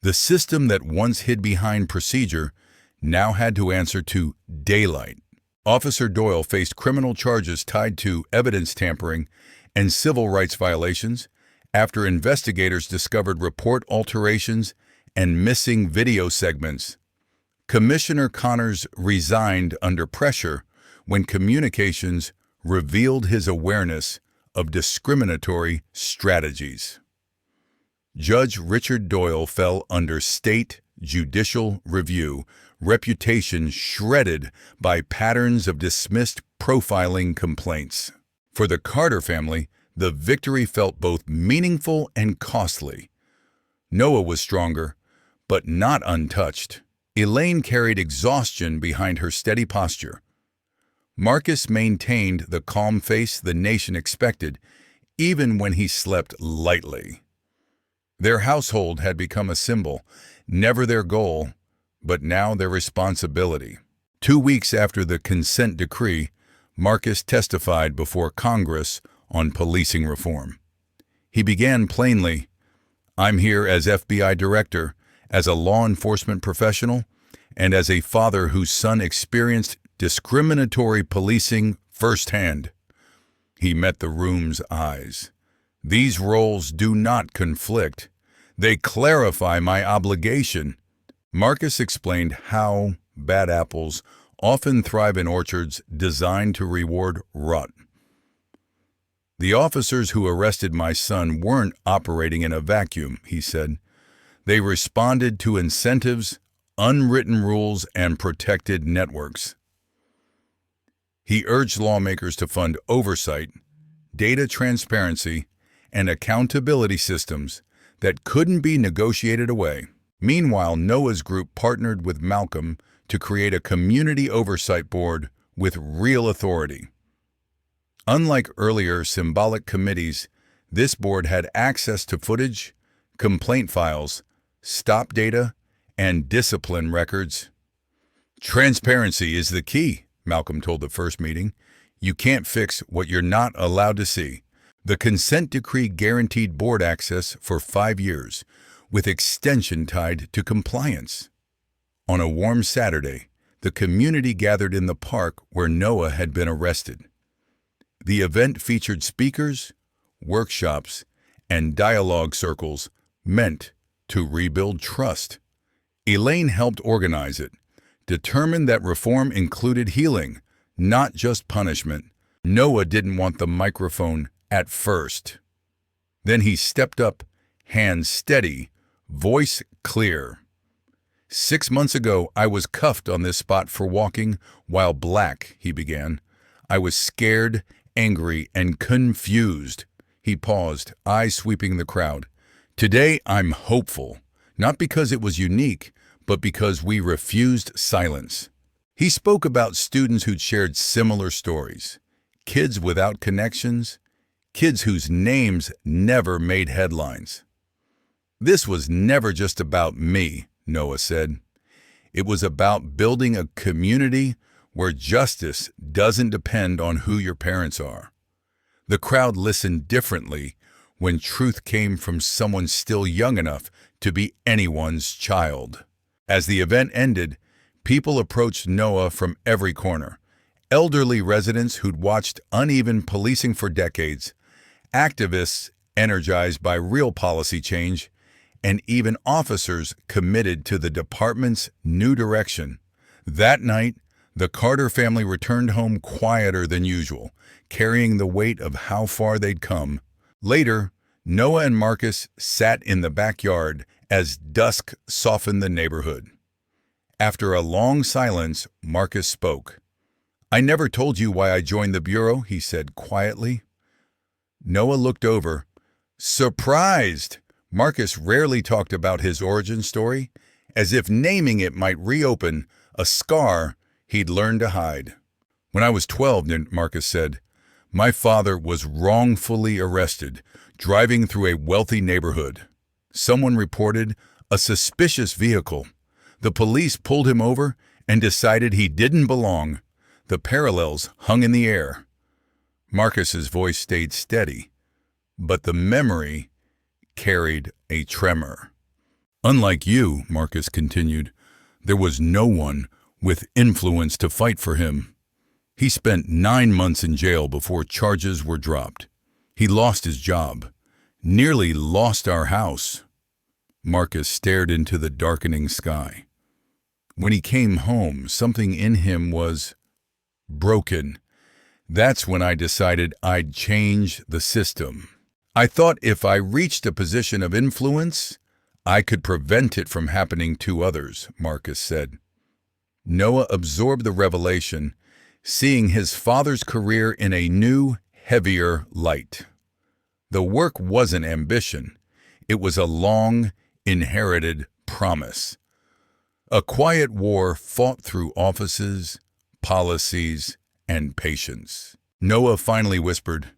The system that once hid behind procedure now had to answer to daylight. Officer Doyle faced criminal charges tied to evidence tampering and civil rights violations after investigators discovered report alterations and missing video segments. Commissioner Connors resigned under pressure when communications revealed his awareness of discriminatory strategies. Judge Richard Doyle fell under state judicial review, reputation shredded by patterns of dismissed profiling complaints. For the Carter family, the victory felt both meaningful and costly. Noah was stronger, but not untouched. Elaine carried exhaustion behind her steady posture. Marcus maintained the calm face the nation expected, even when he slept lightly. Their household had become a symbol, never their goal, but now their responsibility. 2 weeks after the consent decree, Marcus testified before Congress on policing reform. He began plainly, "I'm here as FBI director, as a law enforcement professional, and as a father whose son experienced discriminatory policing firsthand." He met the room's eyes. "These roles do not conflict. They clarify my obligation." Marcus explained how bad apples often thrive in orchards designed to reward rot. "The officers who arrested my son weren't operating in a vacuum," he said. "They responded to incentives, unwritten rules, and protected networks." He urged lawmakers to fund oversight, data transparency, and accountability systems that couldn't be negotiated away. Meanwhile, Noah's group partnered with Malcolm to create a community oversight board with real authority. Unlike earlier symbolic committees, this board had access to footage, complaint files, stop data, and discipline records. "Transparency is the key," Malcolm told the first meeting. "You can't fix what you're not allowed to see." The consent decree guaranteed board access for 5 years, with extension tied to compliance. On a warm Saturday, the community gathered in the park where Noah had been arrested. The event featured speakers, workshops, and dialogue circles meant to rebuild trust. Elaine helped organize it, determined that reform included healing, not just punishment. Noah didn't want the microphone at first. Then he stepped up, hands steady, voice clear. "6 months ago, I was cuffed on this spot for walking while black," he began. "I was scared, angry, and confused." He paused, eyes sweeping the crowd. "Today, I'm hopeful, not because it was unique, but because we refused silence." He spoke about students who'd shared similar stories, kids without connections, kids whose names never made headlines. "This was never just about me," Noah said. "It was about building a community where justice doesn't depend on who your parents are." The crowd listened differently when truth came from someone still young enough to be anyone's child. As the event ended, people approached Noah from every corner. Elderly residents who'd watched uneven policing for decades, activists energized by real policy change, and even officers committed to the department's new direction. That night, the Carter family returned home quieter than usual, carrying the weight of how far they'd come. Later, Noah and Marcus sat in the backyard as dusk softened the neighborhood. After a long silence, Marcus spoke. "I never told you why I joined the Bureau," he said quietly. Noah looked over, surprised. Marcus rarely talked about his origin story, as if naming it might reopen a scar he'd learned to hide. "When I was 12, Marcus said, my father was wrongfully arrested, driving through a wealthy neighborhood. Someone reported a suspicious vehicle. The police pulled him over and decided he didn't belong. The parallels hung in the air." Marcus's voice stayed steady, but the memory carried a tremor. "Unlike you," Marcus continued, "there was no one with influence to fight for him. He spent 9 months in jail before charges were dropped. He lost his job, nearly lost our house." Marcus stared into the darkening sky. "When he came home, something in him was broken. That's when I decided I'd change the system. I thought if I reached a position of influence, I could prevent it from happening to others," Marcus said. Noah absorbed the revelation, seeing his father's career in a new, heavier light. The work wasn't ambition. It was a long, inherited promise. A quiet war fought through offices, policies, and patience. Noah finally whispered,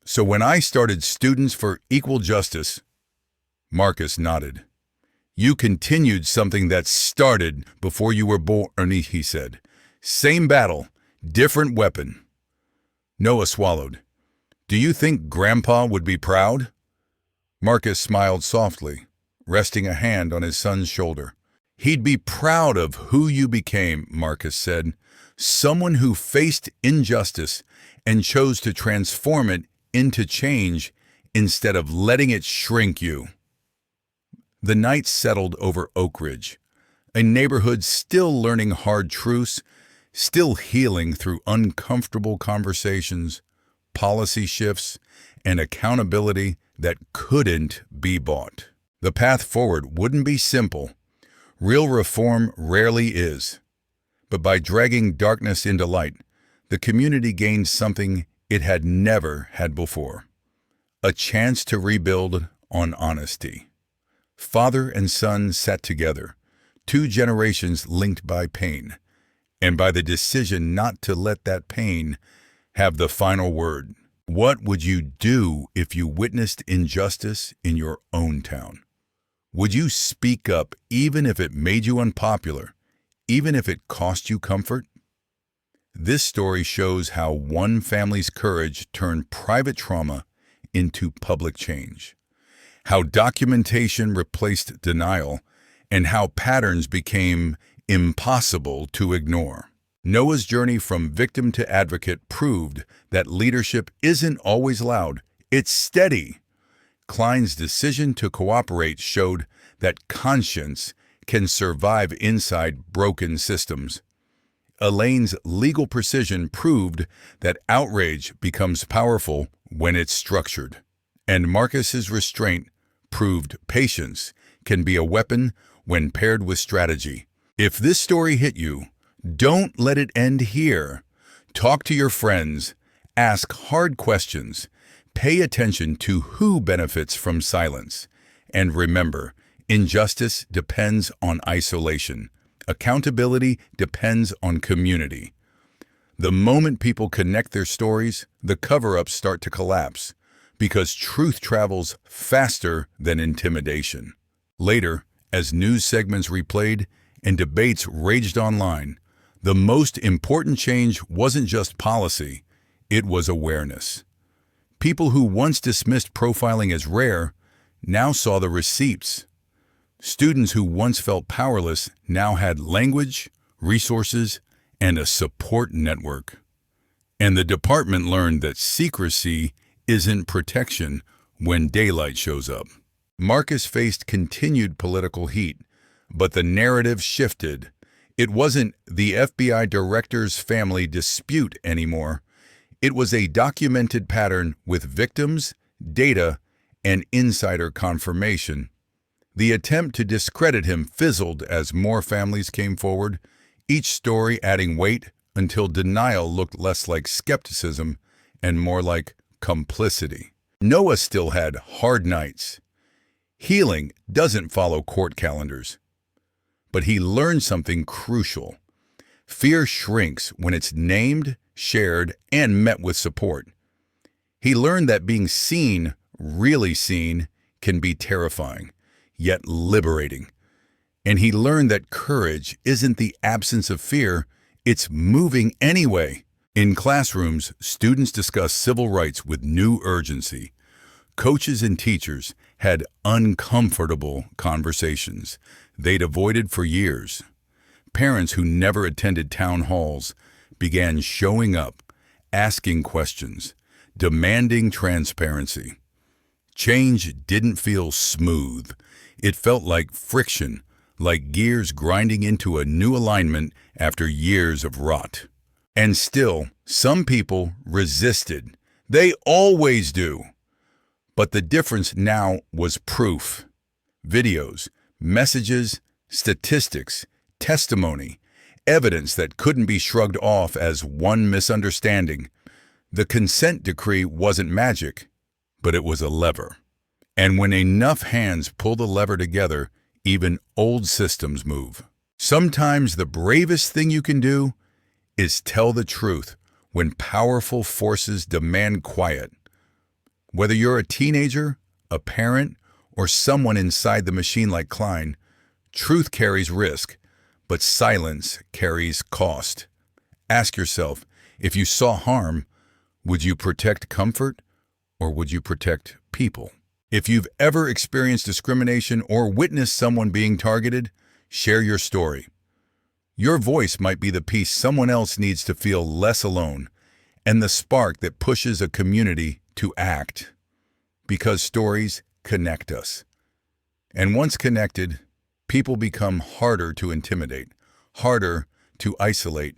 "So when I started Students for Equal Justice," Marcus nodded. "You continued something that started before you were born," he said. "Same battle, different weapon." Noah swallowed. Do you think Grandpa would be proud? Marcus smiled softly, resting a hand on his son's shoulder. He'd be proud of who you became, Marcus said. Someone who faced injustice and chose to transform it into change instead of letting it shrink you. The night settled over Oak Ridge, a neighborhood still learning hard truths, still healing through uncomfortable conversations, policy shifts, and accountability that couldn't be bought. The path forward wouldn't be simple. Real reform rarely is. But by dragging darkness into light, the community gained something it had never had before. A chance to rebuild on honesty. Father and son sat together, two generations linked by pain, and by the decision not to let that pain have the final word. What would you do if you witnessed injustice in your own town? Would you speak up even if it made you unpopular, even if it cost you comfort? This story shows how one family's courage turned private trauma into public change, how documentation replaced denial, and how patterns became impossible to ignore. Noah's journey from victim to advocate proved that leadership isn't always loud, it's steady. Klein's decision to cooperate showed that conscience can survive inside broken systems. Elaine's legal precision proved that outrage becomes powerful when it's structured. And Marcus's restraint proved patience can be a weapon when paired with strategy. If this story hit you, don't let it end here. Talk to your friends, ask hard questions, pay attention to who benefits from silence. And remember, injustice depends on isolation. Accountability depends on community. The moment people connect their stories, the cover-ups start to collapse because truth travels faster than intimidation. Later, as news segments replayed and debates raged online, the most important change wasn't just policy, it was awareness. People who once dismissed profiling as rare now saw the receipts. Students who once felt powerless now had language, resources, and a support network. And the department learned that secrecy isn't protection when daylight shows up. Marcus faced continued political heat, but the narrative shifted. It wasn't the FBI director's family dispute anymore. It was a documented pattern with victims, data, and insider confirmation. The attempt to discredit him fizzled as more families came forward, each story adding weight until denial looked less like skepticism and more like complicity. Noah still had hard nights. Healing doesn't follow court calendars. But he learned something crucial. Fear shrinks when it's named, shared, and met with support. He learned that being seen, really seen, can be terrifying, yet liberating. And he learned that courage isn't the absence of fear, it's moving anyway. In classrooms, students discussed civil rights with new urgency. Coaches and teachers had uncomfortable conversations they'd avoided for years. Parents who never attended town halls began showing up, asking questions, demanding transparency. Change didn't feel smooth. It felt like friction, like gears grinding into a new alignment after years of rot. And still, some people resisted. They always do. But the difference now was proof. Videos, messages, statistics, testimony, evidence that couldn't be shrugged off as one misunderstanding. The consent decree wasn't magic, but it was a lever. And when enough hands pull the lever together, even old systems move. Sometimes the bravest thing you can do is tell the truth when powerful forces demand quiet. Whether you're a teenager, a parent, or someone inside the machine like Klein, truth carries risk, but silence carries cost. Ask yourself, if you saw harm, Would you protect comfort or would you protect people? If you've ever experienced discrimination or witnessed someone being targeted, share your story. Your voice might be the piece someone else needs to feel less alone and the spark that pushes a community to act. Because stories connect us. And once connected, people become harder to intimidate, harder to isolate,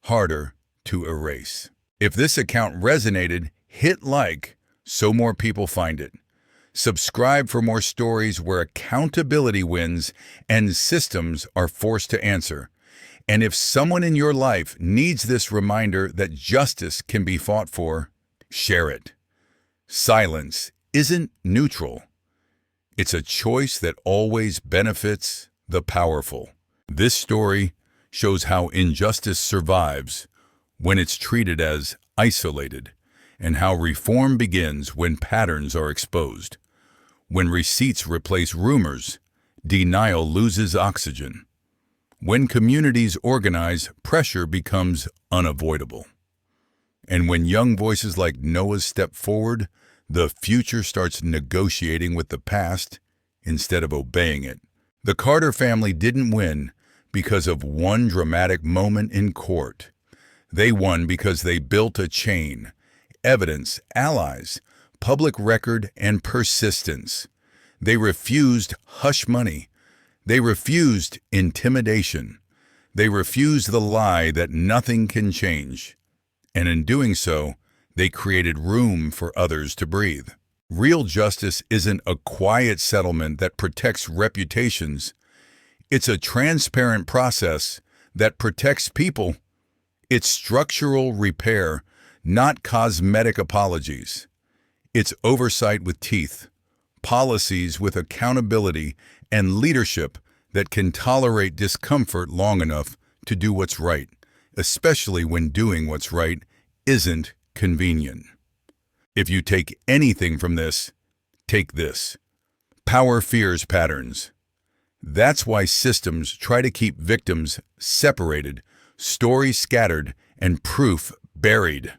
harder to erase. If this account resonated, hit like so more people find it. Subscribe for more stories where accountability wins and systems are forced to answer. And if someone in your life needs this reminder that justice can be fought for, share it. Silence isn't neutral. It's a choice that always benefits the powerful. This story shows how injustice survives when it's treated as isolated, and how reform begins when patterns are exposed. When receipts replace rumors, denial loses oxygen. When communities organize, pressure becomes unavoidable. And when young voices like Noah's step forward, the future starts negotiating with the past instead of obeying it. The Carter family didn't win because of one dramatic moment in court. They won because they built a chain, evidence, allies, public record, and persistence. They refused hush money. They refused intimidation. They refused the lie that nothing can change. And in doing so, they created room for others to breathe. Real justice isn't a quiet settlement that protects reputations. It's a transparent process that protects people. It's structural repair, not cosmetic apologies. It's oversight with teeth, policies with accountability, and leadership that can tolerate discomfort long enough to do what's right, especially when doing what's right isn't convenient. If you take anything from this, take this. Power fears patterns. That's why systems try to keep victims separated, stories scattered, and proof buried.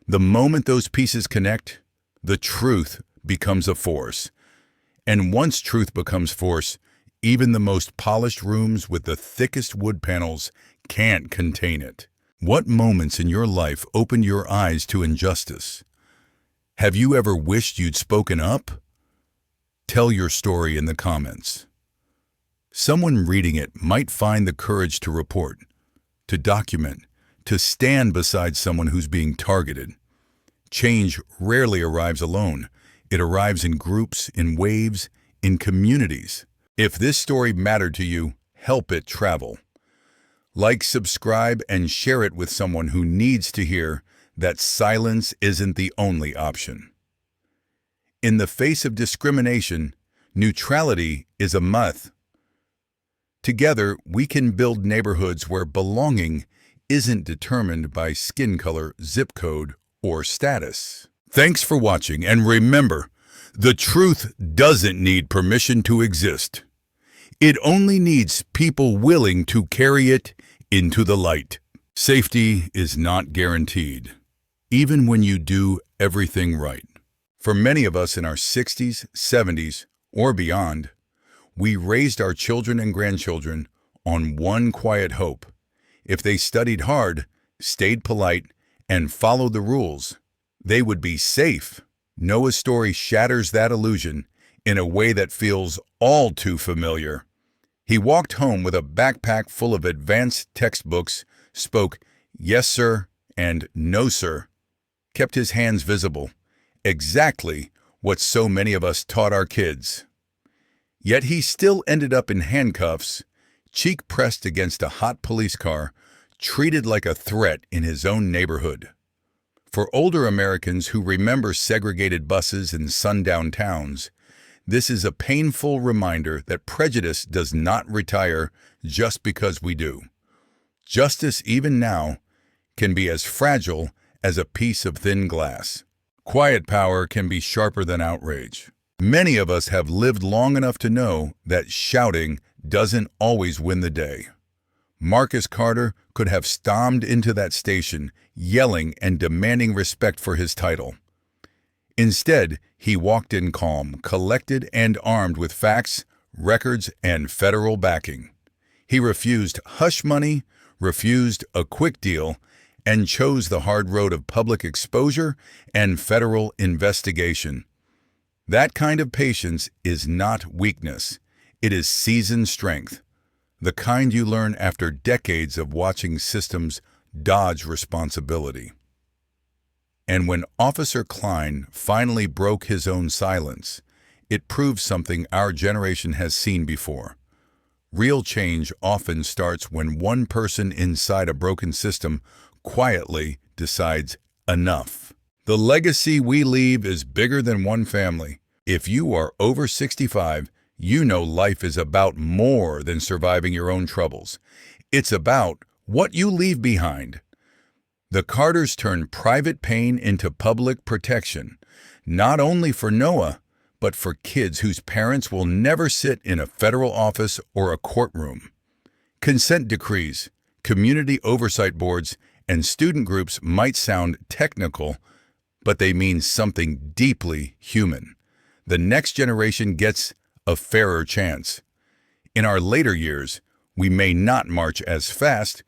The moment those pieces connect, the truth becomes a force. And once truth becomes force, even the most polished rooms with the thickest wood panels can't contain it. What moments in your life opened your eyes to injustice? Have you ever wished you'd spoken up? Tell your story in the comments. Someone reading it might find the courage to report, to document, to stand beside someone who's being targeted. Change rarely arrives alone. It arrives in groups, in waves, in communities. If this story mattered to you, help it travel. Like, subscribe, and share it with someone who needs to hear that silence isn't the only option. In the face of discrimination, neutrality is a myth. Together, we can build neighborhoods where belonging isn't determined by skin color, zip code, or status. Thanks for watching, and remember, the truth doesn't need permission to exist. It only needs people willing to carry it into the light. Safety is not guaranteed, even when you do everything right. For many of us in our 60s, 70s, or beyond, we raised our children and grandchildren on one quiet hope. If they studied hard, stayed polite, and followed the rules, they would be safe. Noah's story shatters that illusion in a way that feels all too familiar. He walked home with a backpack full of advanced textbooks, spoke "yes, sir" and "no, sir," kept his hands visible, exactly what so many of us taught our kids. Yet he still ended up in handcuffs, cheek pressed against a hot police car, treated like a threat in his own neighborhood. For older Americans who remember segregated buses in sundown towns, this is a painful reminder that prejudice does not retire just because we do. Justice, even now, can be as fragile as a piece of thin glass. Quiet power can be sharper than outrage. Many of us have lived long enough to know that shouting doesn't always win the day. Marcus Carter could have stormed into that station, yelling and demanding respect for his title. Instead, he walked in calm, collected and armed with facts, records, and federal backing. He refused hush money, refused a quick deal, and chose the hard road of public exposure and federal investigation. That kind of patience is not weakness. It is seasoned strength, the kind you learn after decades of watching systems dodge responsibility. And when Officer Klein finally broke his own silence, it proved something our generation has seen before. Real change often starts when one person inside a broken system quietly decides enough. The legacy we leave is bigger than one family. If you are over 65, you know life is about more than surviving your own troubles. It's about what you leave behind. The Carters turned private pain into public protection, not only for Noah, but for kids whose parents will never sit in a federal office or a courtroom. Consent decrees, community oversight boards, and student groups might sound technical, but they mean something deeply human. The next generation gets a fairer chance. In our later years, we may not march as fast,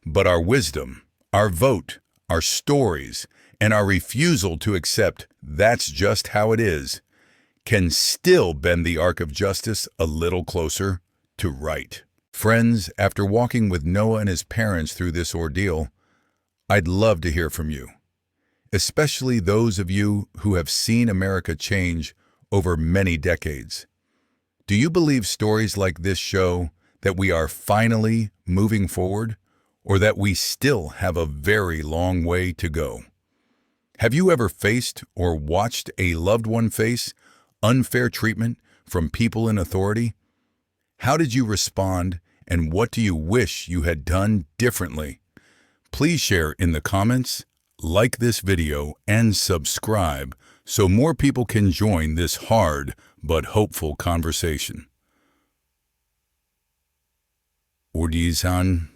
but our wisdom, our vote, our stories, and our refusal to accept that's just how it is, can still bend the arc of justice a little closer to right. Friends, after walking with Noah and his parents through this ordeal, I'd love to hear from you, especially those of you who have seen America change over many decades. Do you believe stories like this show that we are finally moving forward, or that we still have a very long way to go? Have you ever faced or watched a loved one face unfair treatment from people in authority? How did you respond, and what do you wish you had done differently? Please share in the comments, like this video, and subscribe so more people can join this hard but hopeful conversation. Ordi-san.